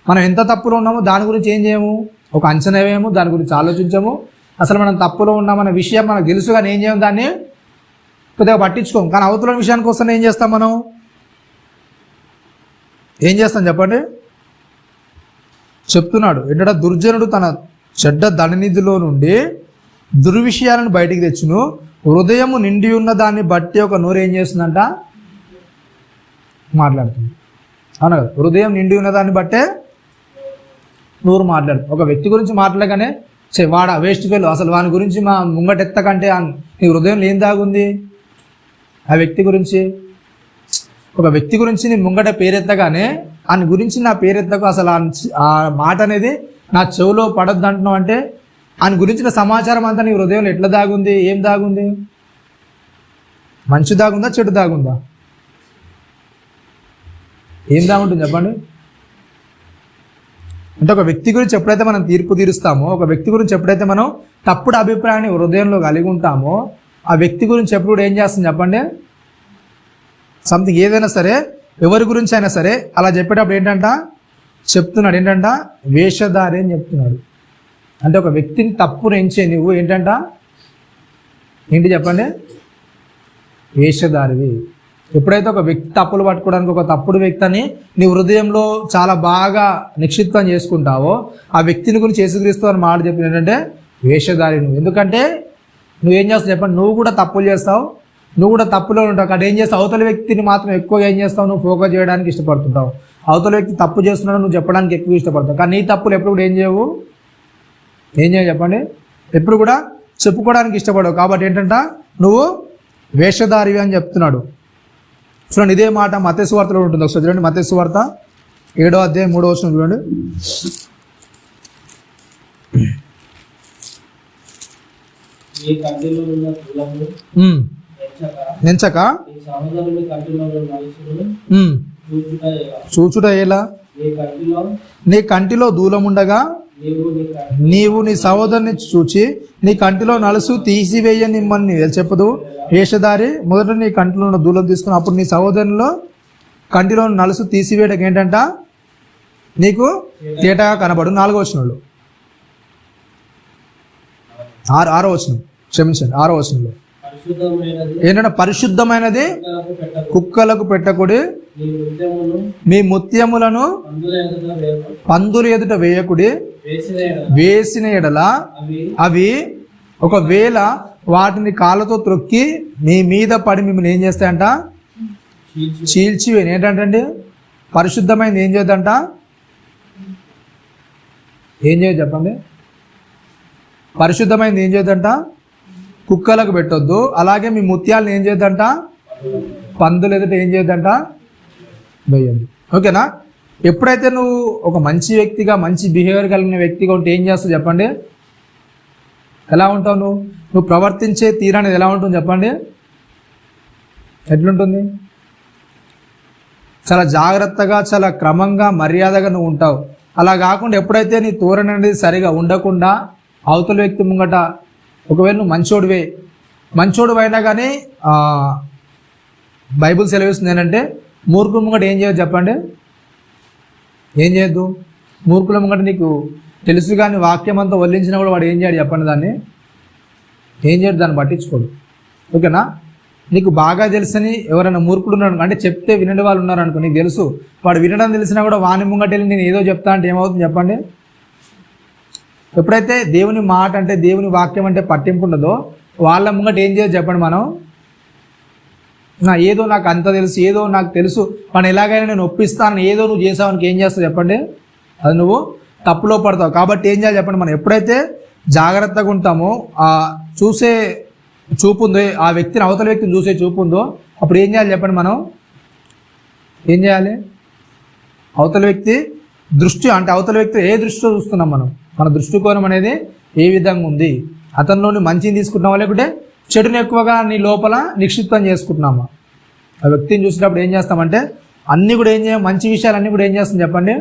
మనం ఎంత తప్పులో ఉన్నామో దాని గురించి ఏం చేయము, ఒక అంచనా వేయము, దాని గురించి ఆలోచించము. అసలు మనం తప్పులో ఉన్నామన్న విషయం మనకు తెలుసు, కానీ ఏం చేయము, దాన్ని పెద్దగా పట్టించుకోము. కానీ అవతల విషయానికి వస్తే ఏం చేస్తాం? మనం ఏం చేస్తాం చెప్పండి? చెప్తున్నాడు ఏంటంటే, దుర్జనుడు తన చెడ్డ ధననిధిలో నుండి దుర్విషయాలను బయటికి తెచ్చును, హృదయము నిండి ఉన్న దాన్ని బట్టి ఒక నోరు ఏం చేస్తుందంట? మాట్లాడుతుంది. అవునా కదా? హృదయం నిండి ఉన్న దాన్ని బట్టే నోరు మాట్లాడుతుంది. ఒక వ్యక్తి గురించి మాట్లాడగానే వాడ వేస్ట్ ఫెలో, అసలు వాని గురించి మా ముంగటెత్తకంటే నీ హృదయంలో ఏం దాగుంది? ఆ వ్యక్తి గురించి, ఒక వ్యక్తి గురించి నీ ముంగట పేరెత్తగానే ఆయన గురించి నా పేరెత్తకు అసలు ఆ మాట అనేది నా చెవులో పడద్దు అంటున్నావు అంటే ఆయన గురించిన సమాచారం అంతా నీ హృదయంలో ఎట్లా దాగుంది? ఏం దాగుంది? మంచి దాగుందా, చెడు దాగుందా? ఏం దాగుంటుంది చెప్పండి? అంటే ఒక వ్యక్తి గురించి ఎప్పుడైతే మనం తీర్పు తీరుస్తామో, ఒక వ్యక్తి గురించి ఎప్పుడైతే మనం తప్పుడు అభిప్రాయాన్ని హృదయంలో కలిగి ఉంటామో, ఆ వ్యక్తి గురించి ఎప్పుడు ఏం చేస్తుంది చెప్పండి? సంథింగ్ ఏదైనా సరే, ఎవరి గురించి అయినా సరే అలా చెప్పేటప్పుడు ఏంటంట చెప్తున్నాడు, ఏంటంట వేషధారి అని చెప్తున్నాడు. అంటే ఒక వ్యక్తిని తప్పును ఎంచే నువ్వు ఏంటంట, ఏంటి చెప్పండి? వేషధారివి. ఎప్పుడైతే ఒక వ్యక్తి తప్పులు పట్టుకోవడానికి ఒక తప్పుడు వ్యక్తిని నీ హృదయంలో చాలా బాగా నిక్షిప్తం చేసుకుంటావో, ఆ వ్యక్తిని గురించి యేసుక్రీస్తు అని మాట చెప్పిన ఏంటంటే వేషధారి నువ్వు. ఎందుకంటే నువ్వేం చేస్తావు చెప్పండి? నువ్వు కూడా తప్పులు చేస్తావు, నువ్వు కూడా తప్పులో ఉంటావు. అక్కడ ఏం చేస్తావు? అవతల వ్యక్తిని మాత్రం ఎక్కువగా ఏం చేస్తావు? నువ్వు ఫోకస్ చేయడానికి ఇష్టపడుతుంటావు. అవతల వ్యక్తి తప్పు చేస్తున్నాడు, నువ్వు చెప్పడానికి ఎక్కువ ఇష్టపడతావు. కానీ నీ తప్పులు ఎప్పుడు కూడా ఏం చేయవు చెప్పండి? ఎప్పుడు కూడా చెప్పుకోవడానికి ఇష్టపడవు. కాబట్టి ఏంటంట నువ్వు వేషధారివి అని చెప్తున్నాడు. చూడండి, ఇదే మాట మత్తయి సువార్తలో ఉంటుంది. ఒకసారి చూడండి, మత్తయి సువార్త 7వ అధ్యాయం 3వ వచనం చూడండి. నెంచక చూచుట ఎలా? నీ కంటిలో దూలముండగా నీవు నీ సహోదరుని చూచి నీ కంటిలో నలుసు తీసివేయ నిమ్మని చెప్పదు. వేషధారి, మొదట నీ కంటిలో ఉన్న దూలం తీసుకుని అప్పుడు నీ సహోదరునిలో కంటిలో నలుసు తీసివేయడానికి ఏంటంట నీకు తేటగా కనబడు. 4వ వచనంలో, 6వ వచనం, క్షమించండి, 6వ వచనంలో ఏంటంటే పరిశుద్ధమైనది కుక్కలకు పెట్టకుడి, మీ ముత్యములను పందుల ఎదుట వేయకుడి, వేసిన ఎడల అవి ఒకవేళ వాటిని కాళ్ళతో త్రొక్కి మీ మీద పడి మిమ్మల్ని ఏం చేస్తాయంట? చీల్చివేని. ఏంటంటే పరిశుద్ధమైనది ఏం చేయొద్దంట? ఏం చేయదు చెప్పండి? పరిశుద్ధమైనది ఏం చేయొద్దంట? కుక్కలకు పెట్టొద్దు. అలాగే మీ ముత్యాలను ఏం చేయొద్దంట? పందులు ఎదుట ఏం చేయొద్దంట? వేయద్దు. ఓకేనా? ఎప్పుడైతే నువ్వు ఒక మంచి వ్యక్తిగా, మంచి బిహేవియర్ కలిగిన వ్యక్తిగా ఉంటే ఏం చేస్తావు చెప్పండి? ఎలా ఉంటావు? నువ్వు ప్రవర్తించే తీరు అనేది ఎలా ఉంటుంది చెప్పండి? ఎట్లుంటుంది? చాలా జాగ్రత్తగా, చాలా క్రమంగా, మర్యాదగా నువ్వు ఉంటావు. అలా కాకుండా ఎప్పుడైతే నీ ధోరణి అనేది సరిగా ఉండకుండా అవతల వ్యక్తి ముంగట ఒకవేళ నువ్వు మంచోడు అయినా కానీ బైబుల్ సెలవిస్తుంది ఏంటంటే మూర్ఖుల ముంగట ఏం చేయొద్దు చెప్పండి? ఏం చేయొద్దు? మూర్ఖుల ముంగట నీకు తెలుసు కానీ వాక్యం అంతా వల్లించినా కూడా వాడు ఏం చేయడు చెప్పండి? దాన్ని ఏం చేయడు, దాన్ని పట్టించుకోడు. ఓకేనా? నీకు బాగా తెలుసని ఎవరైనా మూర్ఖుడు ఉన్నాడు అంటే చెప్తే వినని వాళ్ళు ఉన్నారు అనుకో, నీకు తెలుసు వాడు వినడం తెలిసినా కూడా వాని ముంగట వెళ్ళి నేను ఏదో చెప్తా అంటే ఏమవుతుంది చెప్పండి? ఎప్పుడైతే దేవుని మాట అంటే, దేవుని వాక్యం అంటే పట్టింపు ఉండదో వాళ్ళ ముంగట ఏం చేయదు చెప్పండి? మనం ఏదో నాకు అంత తెలుసు, ఏదో నాకు తెలుసు, మనం ఎలాగైనా నేను ఒప్పిస్తాను, ఏదో నువ్వు చేసావనికి ఏం చేస్తావు చెప్పండి? అది నువ్వు తప్పులో పడతావు. కాబట్టి ఏం చేయాలి చెప్పండి? మనం ఎప్పుడైతే జాగ్రత్తగా ఉంటామో, ఆ చూసే చూపు ఉందో, ఆ వ్యక్తిని అవతల వ్యక్తిని చూసే చూపు ఉందో, అప్పుడు ఏం చేయాలి చెప్పండి? మనం ఏం చేయాలి? అవతల వ్యక్తి దృష్టి అంటే అవతల వ్యక్తి ఏ దృష్టితో చూస్తున్నాం మనం, మన దృష్టికోణం అనేది ఏ విధంగా ఉంది, అతనిలోని మంచిని తీసుకుంటున్నావా లేకుంటే చెడుని ఎక్కువగా నీ లోపల నిక్షిప్తం చేసుకుంటున్నామా. ఆ వ్యక్తిని చూసినప్పుడు ఏం చేస్తామంటే అన్నీ కూడా ఏం చేయం, మంచి విషయాలన్నీ కూడా ఏం చేస్తాం చెప్పండి,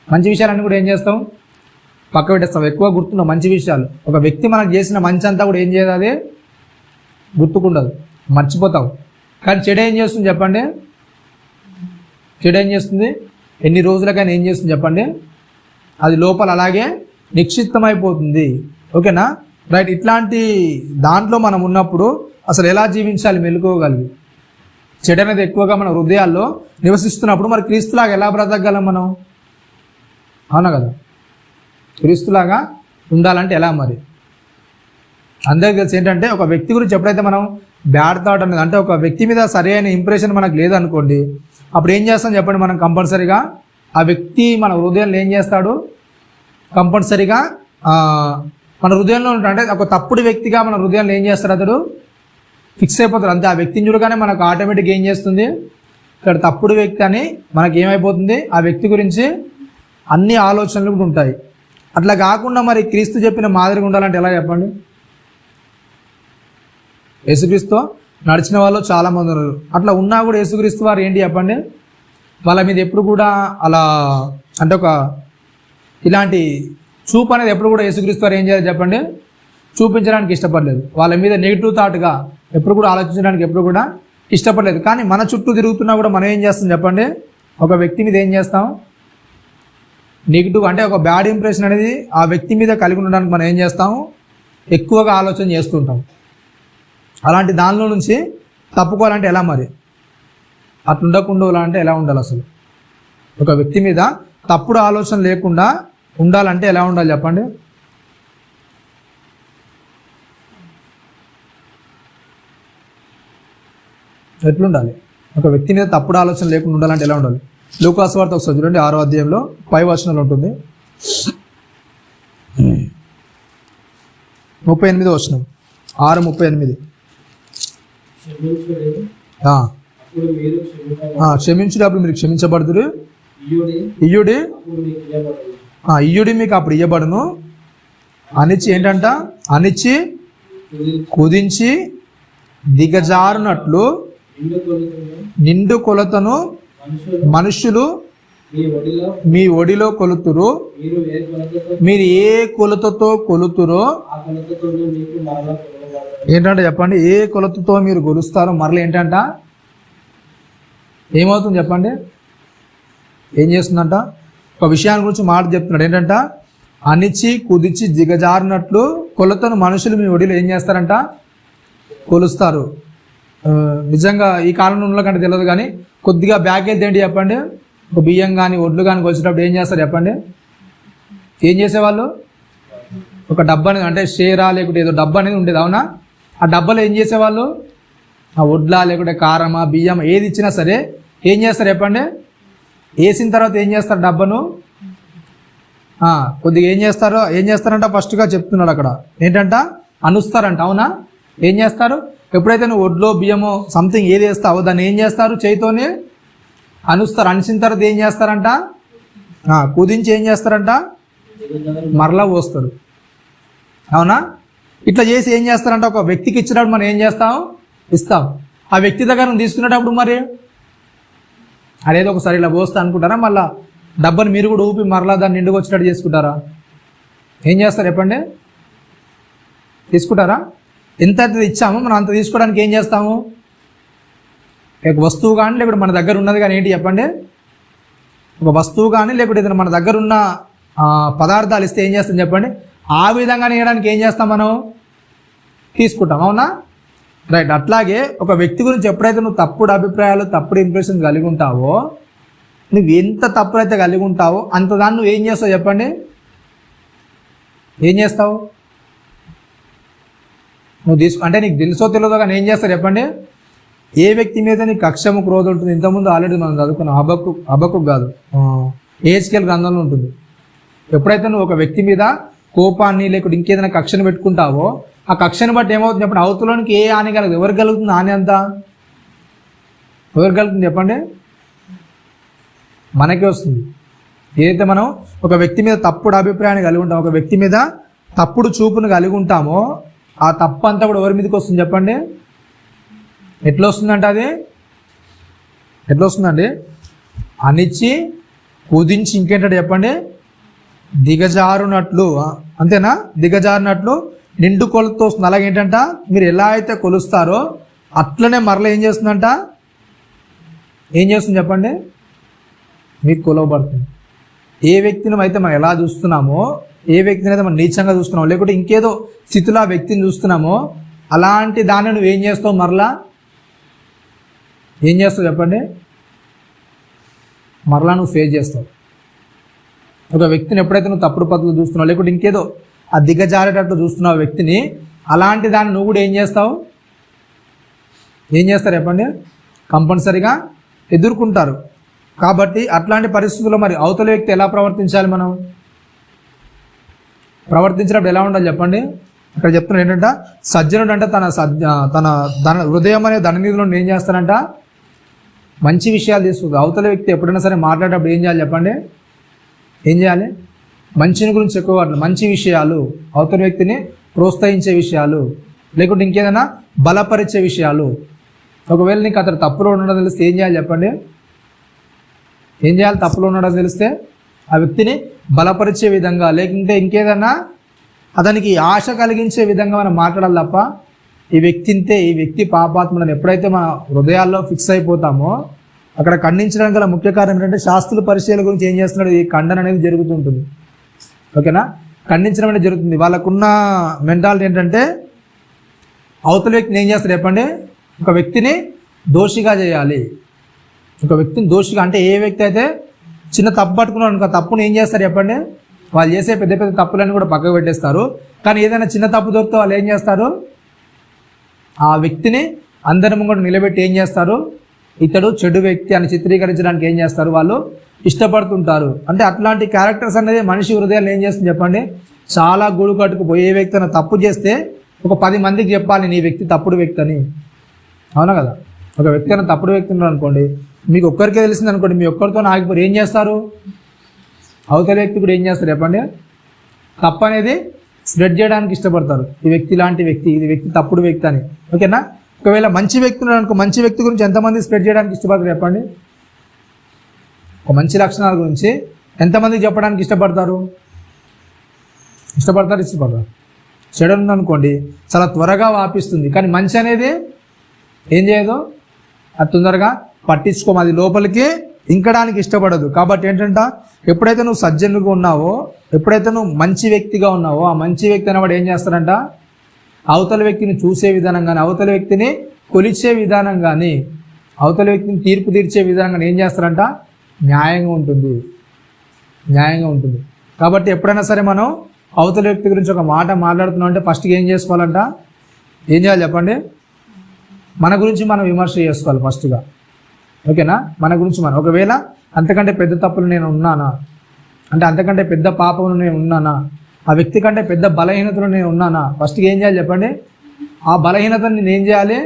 మంచి విషయాలన్నీ కూడా ఏం చేస్తాం పక్క పెట్టేస్తాం. ఎక్కువ గుర్తుండవు మంచి విషయాలు. ఒక వ్యక్తి మనకు చేసిన మంచి అంతా కూడా ఏం చేయదు, అది గుర్తుకుండదు, మర్చిపోతావు. కానీ చెడు ఏం చేస్తుంది చెప్పండి, చెడు ఏం చేస్తుంది, ఎన్ని రోజులకైనా ఏం చేస్తుంది చెప్పండి, అది లోపల అలాగే నిక్షిప్తమైపోతుంది. ఓకేనా, రైట్. ఇట్లాంటి దాంట్లో మనం ఉన్నప్పుడు అసలు ఎలా జీవించాలి మెలుకోగలిగి, చెడు అనేది ఎక్కువగా మన హృదయాల్లో నివసిస్తున్నప్పుడు మరి క్రీస్తులాగా ఎలా బ్రతకగలం మనం, అవునా కదా. క్రీస్తులాగా ఉండాలంటే ఎలా మరి, అందరికీ తెలిసి ఏంటంటే ఒక వ్యక్తి గురించి ఎప్పుడైతే మనం బ్యాడ్ థాట్ అనేది అంటే ఒక వ్యక్తి మీద సరైన ఇంప్రెషన్ మనకు లేదనుకోండి, అప్పుడు ఏం చేస్తాం చెప్పండి, మనం కంపల్సరీగా ఆ వ్యక్తి మన హృదయంలో ఏం చేస్తాడు, కంపల్సరీగా మన హృదయంలో అంటే ఒక తప్పుడు వ్యక్తిగా మన హృదయంలో ఏం చేస్తాడు, అతడు ఫిక్స్ అయిపోతాడు అంతే. ఆ వ్యక్తిని చూడగానే మనకు ఆటోమేటిక్గా ఏం చేస్తుంది, ఇక్కడ తప్పుడు వ్యక్తి అని మనకి ఏమైపోతుంది, ఆ వ్యక్తి గురించి అన్ని ఆలోచనలు కూడా ఉంటాయి. అట్లా కాకుండా మరి క్రీస్తు చెప్పిన మాదిరిగా ఉండాలంటే ఎలా చెప్పండి. యేసుక్రీస్తు నడిచిన వాళ్ళు చాలామంది ఉన్నారు. అట్లా ఉన్నా కూడా యేసుక్రీస్తు వారు ఏంటి చెప్పండి, వాళ్ళ మీద ఎప్పుడు కూడా అలా అంటే ఒక ఇలాంటి చూపు అనేది ఎప్పుడు కూడా యేసుక్రీస్తు వారు ఏం చేయాలి చెప్పండి, చూపించడానికి ఇష్టపడలేదు. వాళ్ళ మీద నెగిటివ్ థాట్గా ఎప్పుడు కూడా ఆలోచించడానికి ఎప్పుడు కూడా ఇష్టపడలేదు. కానీ మన చుట్టూ తిరుగుతున్నా కూడా మనం ఏం చేస్తాం చెప్పండి, ఒక వ్యక్తి మీద ఏం చేస్తాం, నెగిటివ్ అంటే ఒక బ్యాడ్ ఇంప్రెషన్ అనేది ఆ వ్యక్తి మీద కలిగి ఉండడానికి మనం ఏం చేస్తాము, ఎక్కువగా ఆలోచన చేస్తుంటాం. అలాంటి దానిలో నుంచి తప్పుకోవాలంటే ఎలా మరి, అట్లా ఉండకుండా అంటే ఎలా ఉండాలి, అసలు ఒక వ్యక్తి మీద తప్పుడు ఆలోచన లేకుండా ఉండాలంటే ఎలా ఉండాలి చెప్పండి. ఎట్లుండాలి, ఒక వ్యక్తి మీద తప్పుడు ఆలోచన లేకుండా ఉండాలంటే ఎలా ఉండాలి. లూకాసు వార్త ఒకసారి చూడండి, 6వ అధ్యాయంలో 5వ వచనంలో ఉంటుంది, 38వ వచనం, 6:38. క్షమించుడు మీరు క్షమించబడుదురు, ఇయ్యుడి మీకు అప్పుడు ఇయ్యబడును, అనిచి ఏంటంట, అనిచి కుదించి దిగజారునట్లు నిండు కొలతను మనుషులు మీ ఒడిలో కొలుతురు, మీరు ఏ కొలతతో కొలుతురో ఏంటంటే చెప్పండి, ఏ కొలతతో మీరు కొలుస్తారో మరల ఏంటంట ఏమవుతుంది చెప్పండి, ఏం చేస్తుందంట, ఒక విషయాన్ని గురించి మాట చెప్తున్నాడు. ఏంటంట, అనిచి కుదిచి దిగజారినట్లు కొలతను మనుషులు మీ ఒడిలో ఏం చేస్తారంట, కొలుస్తారు. నిజంగా ఈ కాలంలో కంటే తెలియదు కానీ కొద్దిగా బ్యాగ్ అయితే ఏంటి చెప్పండి, ఒక బియ్యం కానీ ఒడ్లు కానీ కొలిచేటప్పుడు ఏం చేస్తారు చెప్పండి, ఏం చేసేవాళ్ళు, ఒక డబ్బా అనేది అంటే షేరా లేకుంటే ఏదో డబ్బా అనేది ఉండేది, అవునా. ఆ డబ్బాలో ఏం చేసేవాళ్ళు, ఆ వడ్లా లేకుంటే కారమా బియ్యం ఏది ఇచ్చినా సరే ఏం చేస్తారు చెప్పండి, వేసిన తర్వాత ఏం చేస్తారు డబ్బాను కొద్దిగా ఏం చేస్తారంట ఫస్ట్గా చెప్తున్నాడు అక్కడ ఏంటంట, అనుస్తారంట, అవునా. ఏం చేస్తారు, ఎప్పుడైతే నువ్వు వడ్లో బియ్యమో సంథింగ్ ఏది వేస్తావో దాన్ని ఏం చేస్తారు, చేతితోనే అనుస్తారు. అనిసిన తర్వాత ఏం చేస్తారంట, కుదించి ఏం చేస్తారంట, మరలా పోస్తారు, అవునా. ఇట్లా చేసి ఏం చేస్తారంట, ఒక వ్యక్తికి ఇచ్చినప్పుడు మనం ఏం చేస్తాం, ఇస్తాం. ఆ వ్యక్తి దగ్గర తీసుకునేటప్పుడు మరి అదేదో ఒకసారి ఇలా పోస్తా అనుకుంటారా, మళ్ళీ డబ్బాని మీరు కూడా ఊపి మరలా దాన్ని నిండుకు వచ్చినట్టు చేసుకుంటారా, ఏం చేస్తారు చెప్పండి, తీసుకుంటారా. ఎంత ఇచ్చామో మనం అంత తీసుకోవడానికి ఏం చేస్తాము, ఒక వస్తువు కానీ లేకపోతే మన దగ్గర ఉన్నది కానీ ఏంటి చెప్పండి, ఒక వస్తువు కానీ లేకపోతే ఏదైనా మన దగ్గర ఉన్న పదార్థాలు ఇస్తే ఏం చేస్తాం చెప్పండి, ఆ విధంగానే ఇవ్వడానికి ఏం చేస్తాం మనం, తీసుకుంటాం, అవునా. రైట్. అట్లాగే ఒక వ్యక్తి గురించి ఎప్పుడైతే నువ్వు తప్పుడు అభిప్రాయాలు తప్పుడు ఇంప్రెషన్ కలిగి ఉంటావో, నువ్వు ఎంత తప్పుడైతే కలిగి ఉంటావో అంత దాన్ని నువ్వు ఏం చేస్తావు చెప్పండి, ఏం చేస్తావు నువ్వు అంటే నీకు తెలుసో తెలియదో కానీ ఏం చేస్తావు చెప్పండి, ఏ వ్యక్తి మీద నీకు కక్షము క్రోధం ఉంటుంది. ఇంతకుముందు ఆల్రెడీ మనం చదువుకున్నాం, హబక్కు కాదు ఏహెచ్కేల్ గ్రంథంలో ఉంటుంది. ఎప్పుడైతే నువ్వు ఒక వ్యక్తి మీద కోపాన్ని లేకుంటే ఇంకేదైనా కక్షను పెట్టుకుంటావో ఆ కక్షను బట్టి ఏమవుతుంది చెప్పండి, అవతలోనికి ఏ హాని కలగదు. ఎవరికి కలుగుతుంది హాని అంతా, ఎవరికి కలుగుతుంది చెప్పండి, మనకే వస్తుంది. ఏదైతే మనం ఒక వ్యక్తి మీద తప్పుడు అభిప్రాయాన్ని కలిగి ఉంటామో, ఒక వ్యక్తి మీద తప్పుడు చూపును కలిగి ఉంటామో, ఆ తప్పు అంతా కూడా ఎవరి మీదకి వస్తుంది చెప్పండి? ఎట్లా వస్తుందంట? అది ఎట్లా వస్తుందండి? అనిచ్చి కుదించి ఇంకేంటంటే చెప్పండి, దిగజారునట్లు. అంతేనా? దిగజారునట్లు నిండు కొలతో వస్తుంది. అలాగేంటంట, మీరు ఎలా అయితే కొలుస్తారో అట్లనే మరలా ఏం చేస్తుందంట? ఏం చేస్తుంది చెప్పండి? మీకు కొలవబడుతుంది. ఏ వ్యక్తిని అయితే మనం ఎలా చూస్తున్నామో, ఏ వ్యక్తిని అయితే మనం నీచంగా చూస్తున్నామో, లేకుంటే ఇంకేదో స్థితిలో ఆ వ్యక్తిని చూస్తున్నామో, అలాంటి దాన్ని నువ్వు ఏం చేస్తావు? మరలా ఏం చేస్తావు చెప్పండి? మరలా నువ్వు ఫేస్ చేస్తావు. ఒక వ్యక్తిని ఎప్పుడైతే నువ్వు తప్పుడు పద్ధతిలో చూస్తున్నావు, లేకుంటే ఇంకేదో ఆ దిగజారేటట్లు చూస్తున్నావు వ్యక్తిని, అలాంటి దాన్ని నువ్వు కూడా ఏం చేస్తావు? ఏం చేస్తారు చెప్పండి? కంపల్సరీగా ఎదుర్కొంటారు. కాబట్టి అట్లాంటి పరిస్థితుల్లో మరి అవతల వ్యక్తి ఎలా ప్రవర్తించాలి? మనం ప్రవర్తించినప్పుడు ఎలా ఉండాలి చెప్పండి? ఇక్కడ చెప్తున్నాడు ఏంటంటే, సజ్జనుడు అంటే తన హృదయం అనే ధననిధిలో ఏం చేస్తారంట? మంచి విషయాలు తీసుకుంటారు. అవతల వ్యక్తి ఎప్పుడైనా సరే మాట్లాడేటప్పుడు ఏం చేయాలి చెప్పండి? ఏం చేయాలి? మంచిని గురించి ఎక్కువ వాటి మంచి విషయాలు, అవతల వ్యక్తిని ప్రోత్సహించే విషయాలు, లేకుంటే ఇంకేదైనా బలపరిచే విషయాలు. ఒకవేళ నీకు అతను తప్పులో ఉండడం తెలిస్తే ఏం చేయాలి చెప్పండి? ఏం చేయాలి? తప్పులో ఉండడం తెలిస్తే ఆ వ్యక్తిని బలపరిచే విధంగా, లేకుంటే ఇంకేదన్నా అతనికి ఆశ కలిగించే విధంగా మనం మాట్లాడాలి తప్ప, ఈ వ్యక్తి ఇంతే, ఈ వ్యక్తి పాపాత్ముడని ఎప్పుడైతే మన హృదయాల్లో ఫిక్స్ అయిపోతామో, అక్కడ ఖండించడానికి గల ముఖ్య కారణం ఏంటంటే, శాస్త్రుల పరిచయాల గురించి ఏం చేస్తున్నాడు? ఈ ఖండన అనేది జరుగుతుంటుంది. ఓకేనా? ఖండించడం అనేది జరుగుతుంది. వాళ్ళకున్న మెంటాలిటీ ఏంటంటే, అవతల వ్యక్తిని ఏం చేస్తారు చెప్పండి? ఒక వ్యక్తిని దోషిగా చేయాలి. ఒక వ్యక్తిని దోషిగా అంటే, ఏ వ్యక్తి అయితే చిన్న తప్పు పట్టుకున్నాడు అనుకో, తప్పును ఏం చేస్తారు చెప్పండి? వాళ్ళు చేసే పెద్ద పెద్ద తప్పులన్నీ కూడా పక్కకు పెట్టేస్తారు. కానీ ఏదైనా చిన్న తప్పు దొరికితే వాళ్ళు ఏం చేస్తారు? ఆ వ్యక్తిని అందరి ముంగట నిలబెట్టి ఏం చేస్తారు? ఇతడు చెడు వ్యక్తి అని చిత్రీకరించడానికి ఏం చేస్తారు? వాళ్ళు ఇష్టపడుతుంటారు. అంటే అట్లాంటి క్యారెక్టర్స్ అనేది మనిషి హృదయాలు ఏం చేస్తుంది చెప్పండి? చాలా గూడు కట్టుకుపోయి, ఏ వ్యక్తి అయినా తప్పు చేస్తే ఒక 10 మందికి చెప్పాలి నీ వ్యక్తి తప్పుడు వ్యక్తి అని. అవునా కదా? ఒక వ్యక్తి అయినా తప్పుడు వ్యక్తి ఉన్నాడు అనుకోండి, మీకు ఒక్కరికే తెలిసింది అనుకోండి, మీ ఒక్కరితో ఆగిపోయి ఏం చేస్తారు? అవతల వ్యక్తి కూడా ఏం చేస్తారు చెప్పండి? తప్పు అనేది స్ప్రెడ్ చేయడానికి ఇష్టపడతారు. ఈ వ్యక్తి ఇలాంటి వ్యక్తి, ఇది వ్యక్తి తప్పుడు వ్యక్తి అని. ఓకేనా? ఒకవేళ మంచి వ్యక్తి ఉన్నాడు అనుకో, మంచి వ్యక్తి గురించి ఎంతమంది స్ప్రెడ్ చేయడానికి ఇష్టపడతారు చెప్పండి? ఒక మంచి లక్షణాల గురించి ఎంతమందికి చెప్పడానికి ఇష్టపడతారు? ఇష్టపడతారు. చెడు ఉందనుకోండి, చాలా త్వరగా వ్యాపిస్తుంది. కానీ మంచి అనేది ఏం చేయదు? అది తొందరగా పట్టించుకోము, అది లోపలికి ఇంకడానికి ఇష్టపడదు. కాబట్టి ఏంటంటే, ఎప్పుడైతే నువ్వు సజ్జనుగా ఉన్నావో, ఎప్పుడైతే నువ్వు మంచి వ్యక్తిగా ఉన్నావో, ఆ మంచి వ్యక్తి అనేవాడు ఏం చేస్తాడంట? అవతల వ్యక్తిని చూసే విధానం కానీ, అవతల వ్యక్తిని కొలిచే విధానం కానీ, అవతల వ్యక్తిని తీర్పు తీర్చే విధానం కానీ ఏం చేస్తారంట? న్యాయంగా ఉంటుంది. న్యాయంగా ఉంటుంది. కాబట్టి ఎప్పుడైనా సరే మనం అవతల వ్యక్తి గురించి ఒక మాట మాట్లాడుతున్నాం అంటే ఫస్ట్గా ఏం చేసుకోవాలంట? ఏం చేయాలి చెప్పండి? మన గురించి మనం విమర్శ చేసుకోవాలి ఫస్ట్గా. ఓకేనా? మన గురించి మనం, ఒకవేళ అంతకంటే పెద్ద తప్పులు నేను ఉన్నానా, అంటే అంతకంటే పెద్ద పాపములు నేను ఉన్నానా, ఆ వ్యక్తి కంటే పెద్ద బలహీనతలు నేను ఉన్నానా, ఫస్ట్గా ఏం చేయాలి చెప్పండి? ఆ బలహీనతను నేను ఏం చేయాలి?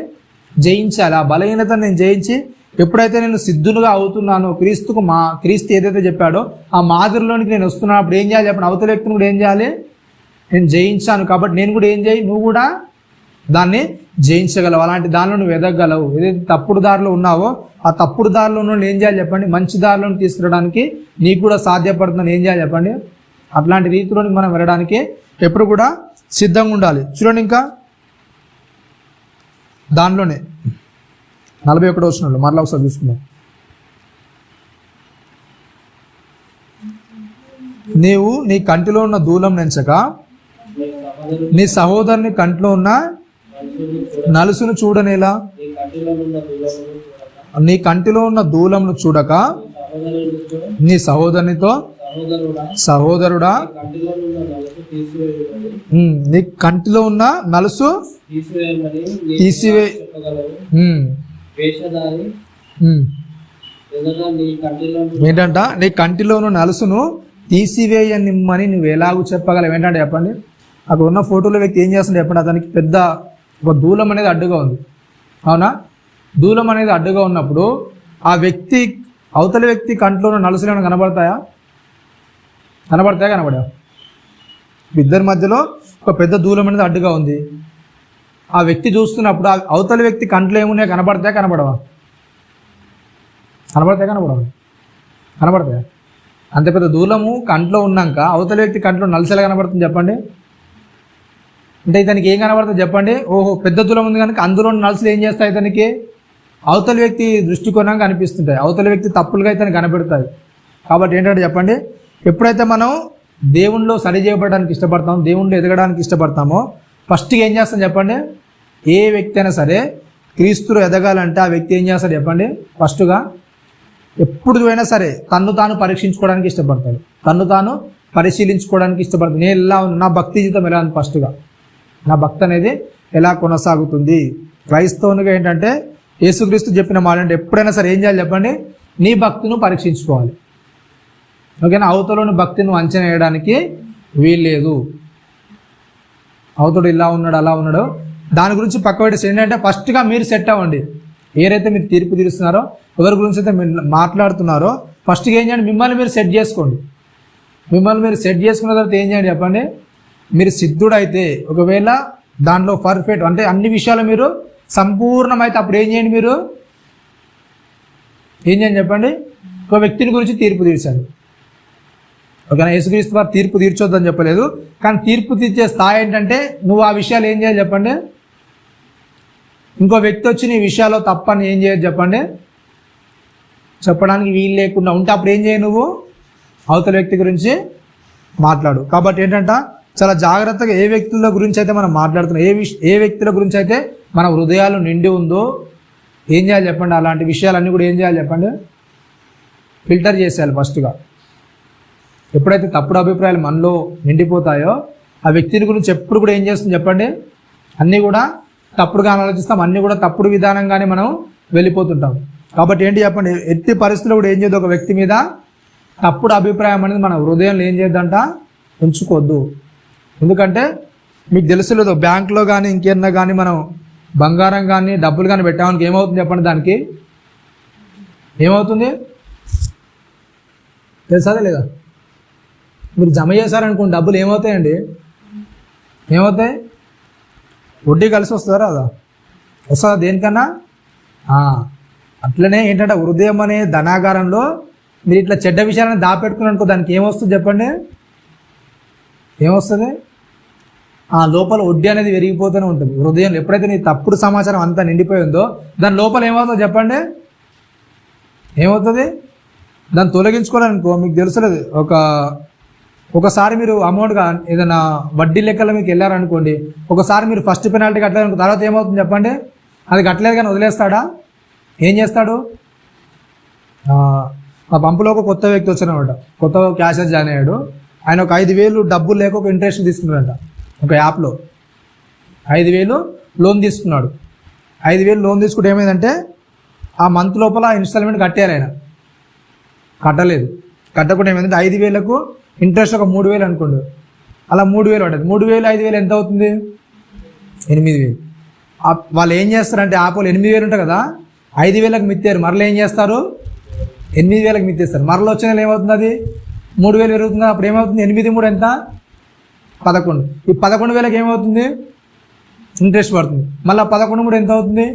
జయించాలి. ఆ బలహీనతను నేను జయించి, ఎప్పుడైతే నేను సిద్ధులుగా అవుతున్నానో, క్రీస్తు ఏదైతే చెప్పాడో ఆ మాదిరిలోనికి నేను వస్తున్నాను, అప్పుడు ఏం చేయాలి చెప్పండి? అవతల వ్యక్తిని కూడా ఏం చేయాలి? నేను జయించాను కాబట్టి నేను కూడా ఏం చేయి, నువ్వు కూడా దాన్ని జయించగలవు. అలాంటి దానిలో నువ్వు ఎదగలవు. ఏదైతే తప్పుడు దారిలో ఉన్నావో ఆ తప్పుడు దారిలో ఉన్న ఏం చేయాలి చెప్పండి? మంచి దారిలో తీసుకురావడానికి నీకు కూడా సాధ్యపడుతుందని ఏం చేయాలి చెప్పండి? అట్లాంటి రీతిలోనికి మనం వెళ్ళడానికి ఎప్పుడు కూడా సిద్ధంగా ఉండాలి. చూడండి, ఇంకా దానిలోనే 41వ వచనంలో మరలా ఒకసారి చూసుకుందాం. నీవు నీ కంటిలో ఉన్న దూలం నెంచక నీ సహోదరుని కంటిలో ఉన్న నలుసును చూడనేలా, నీ కంటిలో ఉన్న దూలంను చూడక నీ సహోదరునితో, సహోదరుడా నీ కంటిలో ఉన్న నలుసు తీసివే, ఏంటంట? నీ కంటిలో ఉన్న నలుసును తీసివేయనిమ్మని నువ్వు ఎలాగూ చెప్పగలవు? ఏంటంటే చెప్పండి, అక్కడ ఉన్న ఫోటోలో వ్యక్తి ఏం చేస్తుండే చెప్పండి? అతనికి పెద్ద ఒక దూలం అనేది అడ్డుగా ఉంది. అవునా? దూలం అనేది అడ్డుగా ఉన్నప్పుడు ఆ వ్యక్తి, అవతల వ్యక్తి కంట్లో ఉన్న నలుసులు ఏమైనా కనబడతాయా? కనబడతాయా కనబడా? ఇద్దరి మధ్యలో ఒక పెద్ద దూలం అనేది అడ్డుగా ఉంది. ఆ వ్యక్తి చూస్తున్నప్పుడు ఆ అవతల వ్యక్తి కంట్లో ఏమున్నాయో కనబడతాయా కనబడవా? కనబడతాయా కనబడవా? కనబడతాయా? అంత పెద్ద దూలము కంట్లో ఉన్నాక అవతల వ్యక్తి కంట్లో నలసెలా కనబడుతుంది చెప్పండి? అంటే ఇతనికి ఏం కనబడుతుంది చెప్పండి? ఓహో పెద్ద దూలం ఉంది కనుక అందులో నలసలు ఏం చేస్తాయి ఇతనికి? అవతల వ్యక్తి దృష్టికోణంగా కనిపిస్తుంటాయి, అవతల వ్యక్తి తప్పులుగా ఇతను కనబెడతాయి. కాబట్టి ఏంటంటే చెప్పండి, ఎప్పుడైతే మనం దేవుణ్ణిలో సరి చేయబడడానికి ఇష్టపడతామో, దేవుణ్ణిలో ఎదగడానికి ఇష్టపడతామో, ఫస్ట్గా ఏం చేస్తాం చెప్పండి? ఏ వ్యక్తి అయినా సరే క్రీస్తులో ఎదగాలంటే ఆ వ్యక్తి ఏం చేస్తాడు చెప్పండి? ఫస్ట్గా ఎప్పుడు అయినా సరే తన్ను తాను పరీక్షించుకోవడానికి ఇష్టపడతాడు, తన్ను తాను పరిశీలించుకోవడానికి ఇష్టపడతాడు. నేను ఎలా ఉన్నా, నా భక్తి జీవితం ఎలా ఉంది, ఫస్ట్గా నా భక్తి అనేది ఎలా కొనసాగుతుంది. క్రైస్తవునిగా ఏంటంటే యేసుక్రీస్తు చెప్పిన మాట అంటే ఎప్పుడైనా సరే ఏం చేయాలి చెప్పండి? నీ భక్తిని పరీక్షించుకోవాలి. ఓకేనా? అవతలోని భక్తిని అంచనా వేయడానికి వీల్లేదు. అవతడు ఇలా ఉన్నాడు అలా ఉన్నాడు దాని గురించి పక్క పెట్టేసి ఏంటంటే ఫస్ట్గా మీరు సెట్ అవ్వండి. ఏదైతే మీరు తీర్పు తీరుస్తున్నారో, ఎవరి గురించి అయితే మీరు మాట్లాడుతున్నారో ఫస్ట్గా ఏం చేయండి? మిమ్మల్ని మీరు సెట్ చేసుకోండి. మిమ్మల్ని మీరు సెట్ చేసుకున్న తర్వాత ఏం చేయండి చెప్పండి? మీరు సిద్ధుడైతే, ఒకవేళ దాంట్లో పర్ఫెక్ట్ అంటే అన్ని విషయాలు మీరు సంపూర్ణమైతే అప్పుడు ఏం చేయండి? మీరు ఏం చేయండి చెప్పండి? ఒక వ్యక్తిని గురించి తీర్పు తీర్చండి. ఓకేనా? యేసుక్రీస్తు వారు తీర్పు తీర్చొద్దని చెప్పలేదు, కానీ తీర్పు తీర్చే స్థాయి ఏంటంటే నువ్వు ఆ విషయాలు ఏం చేయాలి చెప్పండి? ఇంకో వ్యక్తి వచ్చి నీ విషయాల్లో తప్పని ఏం చేయదు చెప్పండి? చెప్పడానికి వీలు లేకుండా ఉంటే అప్పుడు ఏం చేయ, నువ్వు అవతల వ్యక్తి గురించి మాట్లాడు. కాబట్టి ఏంటంట, చాలా జాగ్రత్తగా ఏ వ్యక్తుల గురించి అయితే మనం మాట్లాడుతున్నాం, ఏ వ్యక్తుల గురించి అయితే మన హృదయాలు నిండి ఉందో ఏం చేయాలి చెప్పండి? అలాంటి విషయాలన్నీ కూడా ఏం చేయాలి చెప్పండి? ఫిల్టర్ చేసేయాలి ఫస్ట్గా. ఎప్పుడైతే తప్పుడు అభిప్రాయాలు మనలో నిండిపోతాయో ఆ వ్యక్తిని గురించి ఎప్పుడు కూడా ఏం చేస్తుంది చెప్పండి? అన్నీ కూడా తప్పుడుగా ఆలోచిస్తాం, అన్నీ కూడా తప్పుడు విధానంగానే మనం వెళ్ళిపోతుంటాం. కాబట్టి ఏంటి చెప్పండి? ఎట్టి పరిస్థితుల్లో కూడా ఏం చేయదు, ఒక వ్యక్తి మీద తప్పుడు అభిప్రాయం అనేది మన హృదయంలో ఏం చేయొద్దంట, ఉంచుకోవద్దు. ఎందుకంటే మీకు తెలుసులేదు, బ్యాంకులో కానీ ఇంకేమన్నా కానీ మనం బంగారం కానీ డబ్బులు కానీ పెట్టామనికి ఏమవుతుంది చెప్పండి? దానికి ఏమవుతుంది తెలుసాదే లేదా? మీరు జమ చేశారనుకోండి డబ్బులు ఏమవుతాయండి? ఏమవుతాయి? వడ్డీ కలిసి వస్తుందా రాదా? వస్తుందా దేనికన్నా? అట్లనే ఏంటంటే హృదయం అనే ధనాగారంలో మీరు ఇట్లా చెడ్డ విషయాలను దాపెట్టుకుని అనుకో, దానికి ఏమొస్తుంది చెప్పండి? ఏమొస్తుంది? లోపల వడ్డీ అనేది పెరిగిపోతూనే ఉంటుంది హృదయంలో. ఎప్పుడైతే నీ తప్పుడు సమాచారం అంతా నిండిపోయి ఉందో దాని లోపల ఏమవుతుందో చెప్పండి? ఏమవుతుంది? దాన్ని తొలగించుకోవాలనుకో, మీకు తెలుసులేదు, ఒకసారి మీరు అమౌంట్గా ఏదైనా వడ్డీ లెక్కలో మీకు వెళ్ళారనుకోండి, ఒకసారి మీరు ఫస్ట్ పెనాల్టీ కట్టలేదనుకో, తర్వాత ఏమవుతుంది చెప్పండి? అది కట్టలేదు కానీ వదిలేస్తాడా? ఏం చేస్తాడు? ఆ పంపులో ఒక కొత్త వ్యక్తి వచ్చానమాట, కొత్త క్యాషెస్ జాయిన్ అయ్యాడు. ఆయన ఒక 5,000 డబ్బులు లేక ఒక ఇంట్రెస్ట్ తీసుకున్నాడంట, ఒక యాప్లో 5,000 లోన్ తీసుకున్నాడు. 5,000 లోన్ తీసుకుంటే ఏమైందంటే ఆ మంత్ లోపల ఇన్స్టాల్మెంట్ కట్టారు. ఆయన కట్టలేదు. కట్టకుండా ఏమైందంటే 5,000కు ఇంట్రెస్ట్ ఒక 3,000 అనుకోండి, అలా 3,000 పడ్డది. 3,000 5,000 ఎంత అవుతుంది? 8,000. వాళ్ళు ఏం చేస్తారంటే యాప్లో 8,000 ఉంటాయి కదా, 5,000కి మిత్తారు, మరలా ఏం చేస్తారు? 8,000కి మిత్తేస్తారు. మరలా వచ్చిన ఏమవుతుంది? అది 3,000 పెరుగుతుంది. అప్పుడు ఏమవుతుంది? 8 3 ఎంత? 11. ఈ 11,000కి ఏమవుతుంది? ఇంట్రెస్ట్ పడుతుంది. మళ్ళీ 11 3 ఎంత అవుతుంది?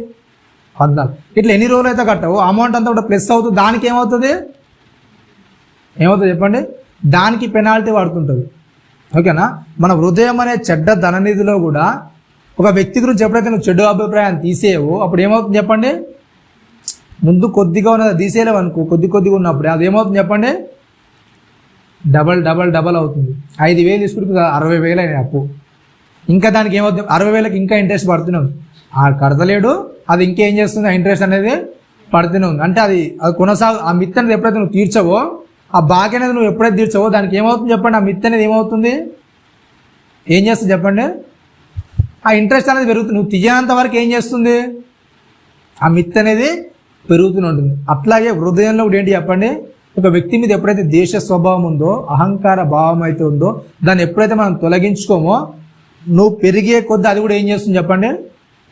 14. ఇట్లా ఎన్ని రోజులు అయితే కట్టవు అమౌంట్ అంతా కూడా ప్లస్ అవుతుంది. దానికి ఏమవుతుంది చెప్పండి? దానికి పెనాల్టీ పడుతుంటుంది. ఓకేనా? మన హృదయం అనే చెడ్డ ధననిధిలో కూడా ఒక వ్యక్తి గురించి ఎప్పుడైతే నువ్వు చెడు అభిప్రాయాన్ని తీసేయవో అప్పుడు ఏమవుతుంది చెప్పండి? ముందు కొద్దిగా ఉన్నది తీసేయలేవు అనుకో, కొద్దిగా ఉన్నప్పుడు అది ఏమవుతుంది చెప్పండి? డబల్ అవుతుంది. 5,000 తీసుకుంటే 60,000 అయినాయి అప్పు. ఇంకా దానికి ఏమవుతుంది? 60,000కి ఇంకా ఇంట్రెస్ట్ పడుతూనే ఉంది. కడతలేడు, అది ఇంకేం చేస్తుంది? ఆ ఇంట్రెస్ట్ అనేది పడుతూనే ఉంది. అంటే అది ఆ మిత్ అనేది ఎప్పుడైతే నువ్వు తీర్చవో, ఆ బాకీ అనేది నువ్వు ఎప్పుడైతే తీర్చవో దానికి ఏమవుతుంది చెప్పండి? ఆ మిత్ అనేది ఏమవుతుంది? ఏం చేస్తుంది చెప్పండి? ఆ ఇంట్రెస్ట్ అనేది పెరుగుతుంది. నువ్వు తీయనంత వరకు ఏం చేస్తుంది? ఆ మిత్ అనేది పెరుగుతూనే ఉంటుంది. అట్లాగే హృదయంలో కూడా ఏంటి చెప్పండి? ఒక వ్యక్తి మీద ఎప్పుడైతే దేశ స్వభావం ఉందో, అహంకార భావం అయితే ఉందో, దాన్ని ఎప్పుడైతే మనం తొలగించుకోమో నువ్వు పెరిగే కొద్ది అది కూడా ఏం చేస్తుంది చెప్పండి?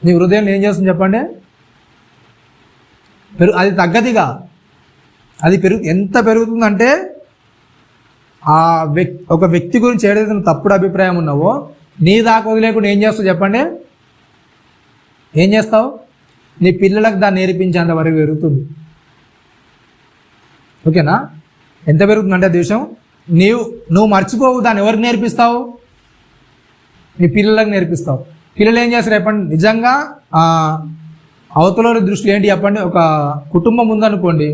నీ హృదయంలో ఏం చేస్తుంది చెప్పండి? అది తగ్గదిగా అది ఎంత పెరుగుతుందంటే ఆ ఒక వ్యక్తి గురించి ఏదైతే నువ్వు తప్పుడు అభిప్రాయం ఉన్నావో నీ దాకా వదిలేకుండా ఏం చేస్తావు చెప్పండి? ఏం చేస్తావు? నీ పిల్లలకు దాన్ని నేర్పించేంత వరకు పెరుగుతుంది. ఓకేనా? ఎంత పెరుగుతుందంటే దేశం నువ్వు మర్చిపోవు. దాన్ని ఎవరికి నేర్పిస్తావు? నీ పిల్లలకు నేర్పిస్తావు. పిల్లలు ఏం చేస్తారు చెప్పండి? నిజంగా అవతల దృష్టిలో ఏంటి చెప్పండి? ఒక కుటుంబం ఉందనుకోండి,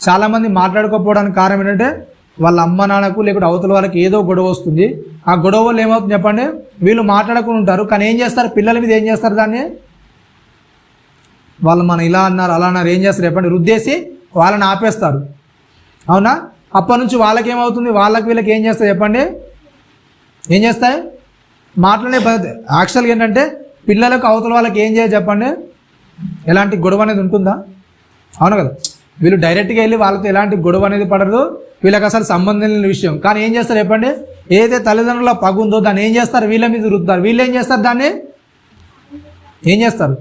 చాలామంది మాట్లాడుకోకపోవడానికి కారణం ఏంటంటే వాళ్ళ అమ్మ నాన్నకు లేకుంటే అవతల వాళ్ళకి ఏదో గొడవ వస్తుంది. ఆ గొడవ వల్ల ఏమవుతుంది చెప్పండి? వీళ్ళు మాట్లాడుకుని ఉంటారు, కానీ ఏం చేస్తారు? పిల్లల మీద ఏం చేస్తారు? దాన్ని వాళ్ళు మన ఇలా అన్నారు అలా అన్నారు ఏం చేస్తారు చెప్పండి? రుద్దేసి వాళ్ళని ఆపేస్తారు. అవునా? అప్పటి నుంచి వాళ్ళకి ఏమవుతుంది? వాళ్ళకి వీళ్ళకి ఏం చేస్తారు చెప్పండి? ఏం చేస్తాయి? మాట్లాడే పద్ధతి. యాక్చువల్గా ఏంటంటే పిల్లలకు అవతల వాళ్ళకి ఏం చేయాలి చెప్పండి? ఎలాంటి గొడవ అనేది ఉంటుందా? అవును కదా? వీళ్ళు డైరెక్ట్గా వెళ్ళి వాళ్ళతో ఎలాంటి గొడవ అనేది పడదు, వీళ్ళకి అసలు సంబంధం లేని విషయం. కానీ ఏం చేస్తారు చెప్పండి? ఏదైతే తల్లిదండ్రుల పగు ఉందో దాన్ని ఏం చేస్తారు? వీళ్ళ మీద రుద్దుతారు. వీళ్ళు ఏం చేస్తారు? దాన్ని ఏం చేస్తారు?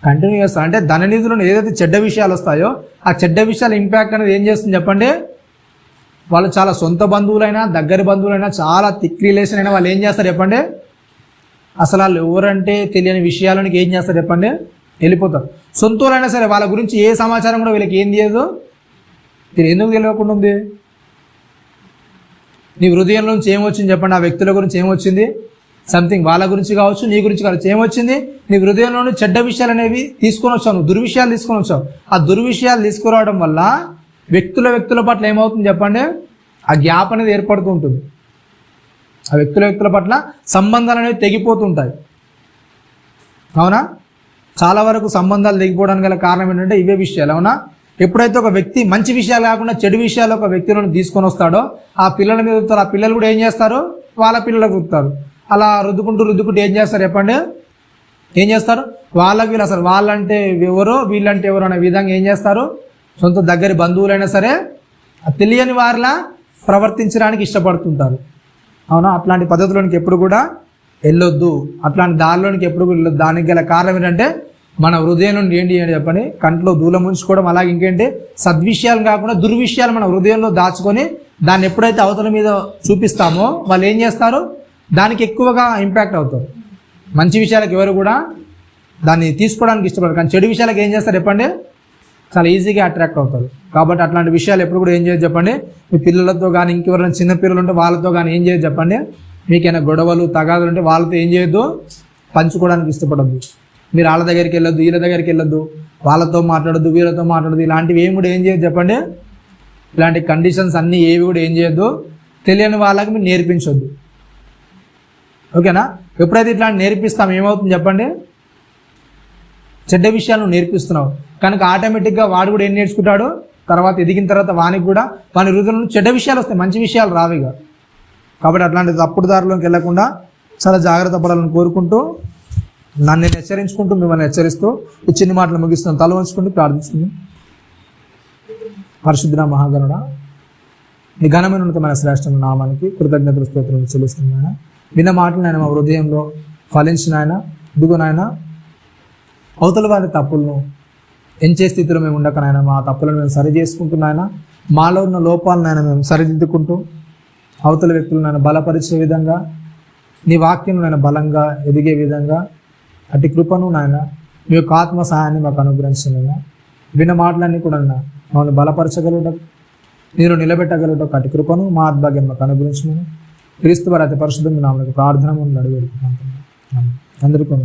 కంటిన్యూ చేస్తారు. అంటే ధననిధులను ఏదైతే చెడ్డ విషయాలు వస్తాయో ఆ చెడ్డ విషయాల ఇంపాక్ట్ అనేది ఏం చేస్తుంది చెప్పండి? వాళ్ళు చాలా సొంత బంధువులైనా దగ్గరి బంధువులైనా చాలా థిక్ రిలేషన్ అయినా వాళ్ళు ఏం చేస్తారు చెప్పండి? అసలు వాళ్ళు ఎవరంటే తెలియని విషయాలకి ఏం చేస్తారు చెప్పండి? వెళ్ళిపోతారు. సొంతూలైనా సరే వాళ్ళ గురించి ఏ సమాచారం కూడా వీళ్ళకి ఏం తెలియదు. ఎందుకు తెలియకుండా ఉంది? నీ హృదయం నుంచి ఏమొచ్చింది చెప్పండి? ఆ వ్యక్తుల గురించి ఏమొచ్చింది? సంథింగ్ వాళ్ళ గురించి కావచ్చు, నీ గురించి కావచ్చు, ఏమొచ్చింది? నీ హృదయంలోని చెడ్డ విషయాలు అనేవి తీసుకొని వచ్చావు, నువ్వు దుర్విషయాలు తీసుకొని వచ్చావు. ఆ దుర్విషయాలు తీసుకురావడం వల్ల వ్యక్తుల పట్ల ఏమవుతుంది చెప్పండి? ఆ గ్యాప్ అనేది ఏర్పడుతూ ఉంటుంది. ఆ వ్యక్తుల పట్ల సంబంధాలు అనేవి తెగిపోతుంటాయి. అవునా? చాలా వరకు సంబంధాలు తెగిపోవడానికి గల కారణం ఏంటంటే ఇవే విషయాలు. అవునా? ఎప్పుడైతే ఒక వ్యక్తి మంచి విషయాలు కాకుండా చెడు విషయాలు ఒక వ్యక్తులను తీసుకొని వస్తాడో ఆ పిల్లల మీద రుద్దుతారు. ఆ పిల్లలు కూడా ఏం చేస్తారు? వాళ్ళ పిల్లలకు రుద్దుతారు. అలా రుద్దుకుంటూ ఏం చేస్తారు చెప్పండి? ఏం చేస్తారు? వీళ్ళు అసలు వాళ్ళంటే ఎవరో వీళ్ళంటే ఎవరో అనే విధంగా ఏం చేస్తారు? సొంత దగ్గరి బంధువులైనా సరే తెలియని వారిలా ప్రవర్తించడానికి ఇష్టపడుతుంటారు. అవునా? అట్లాంటి పద్ధతిలోనికి ఎప్పుడు కూడా వెళ్ళొద్దు. అట్లాంటి దారిలోనికి ఎప్పుడు కూడా వెళ్ళొద్దు. దానికి గల కారణం ఏంటంటే మన హృదయం నుండి ఏంటి అని చెప్పని కంట్లో దూలం ఉంచుకోవడం. అలాగే ఇంకేంటి? సద్విషయాలు కాకుండా దుర్విషయాలు మన హృదయంలో దాచుకొని దాన్ని ఎప్పుడైతే అవతల మీద చూపిస్తామో వాళ్ళు ఏం చేస్తారు? దానికి ఎక్కువగా ఇంపాక్ట్ అవుతారు. మంచి విషయాలకు ఎవరు కూడా దాన్ని తీసుకోవడానికి ఇష్టపడరు, కానీ చెడు విషయాలకు ఏం చేస్తారు చెప్పండి? చాలా ఈజీగా అట్రాక్ట్ అవుతారు. కాబట్టి అట్లాంటి విషయాలు ఎప్పుడు కూడా ఏం చేయదు చెప్పండి? మీ పిల్లలతో కానీ ఇంకెవరైనా చిన్న పిల్లలు ఉంటే వాళ్ళతో కానీ ఏం చేయదు చెప్పండి? మీకైనా గొడవలు తగాదులు ఉంటే వాళ్ళతో ఏం చేయొద్దు? పంచుకోవడానికి ఇష్టపడద్దు. మీరు వాళ్ళ దగ్గరికి వెళ్ళొద్దు, వీళ్ళ దగ్గరికి వెళ్ళొద్దు, వాళ్ళతో మాట్లాడద్దు, వీళ్ళతో మాట్లాడద్దు. ఇలాంటివి ఏమి కూడా ఏం చేయదు చెప్పండి? ఇలాంటి కండిషన్స్ అన్నీ ఏవి కూడా ఏం చేయొద్దు? తెలియని వాళ్ళకి మీరు నేర్పించొద్దు. ఓకేనా? ఎప్పుడైతే ఇట్లాంటి నేర్పిస్తాం ఏమవుతుంది చెప్పండి? చెడ్డ విషయాలను నేర్పిస్తున్నావు కనుక ఆటోమేటిక్గా వాడు కూడా ఏం నేర్చుకుంటాడు? తర్వాత ఎదిగిన తర్వాత వానికి కూడా వాని హృదయంలో చెడ్డ విషయాలు వస్తాయి, మంచి విషయాలు రావిగా. కాబట్టి అట్లాంటి తప్పుడు దారిలోకి వెళ్లకుండా చాలా జాగ్రత్త పడాలని కోరుకుంటూ నన్ను నేను హెచ్చరించుకుంటూ మిమ్మల్ని హెచ్చరిస్తూ ఈ చిన్ని మాటలు ముగిస్తున్నాను. తల వంచుకుంటూ ప్రార్థిస్తుంది. పరిశుద్ధ మహాగణుడా, నీ ఘనమైన ఉన్నతమైన శ్రేష్టమైన నామానికి కృతజ్ఞతలు స్తోత్రాలు చెల్లిస్తున్నాయన. విన్న మాటలు నాయన మా హృదయంలో ఫలించిన ఆయన ఇదిగో నాయన అవతల వారి తప్పులను ఎంచే స్థితిలో మేము ఉండక నాయన మా తప్పులను మేము సరి చేసుకుంటున్నాయన, మాలో ఉన్న లోపాలను నాయన మేము సరిదిద్దుకుంటూ అవతల వ్యక్తులను నాయన బలపరిచే విధంగా నీ వాక్యం నాయన బలంగా ఎదిగే విధంగా అటు కృపను నాయన మీ యొక్క ఆత్మ సహాయాన్ని మాకు అనుగ్రహించిన విన్న మాటలన్నీ కూడా మమ్మల్ని బలపరచగలుగుట మీరు నిలబెట్టగలుగుట అటు కృపను మా ఆత్భాగ్యం మాకు అనుగ్రహించమని క్రీస్తు వారి అతి పరిశుద్ధమైన నామమున ప్రార్థన అడిగి అందరికీ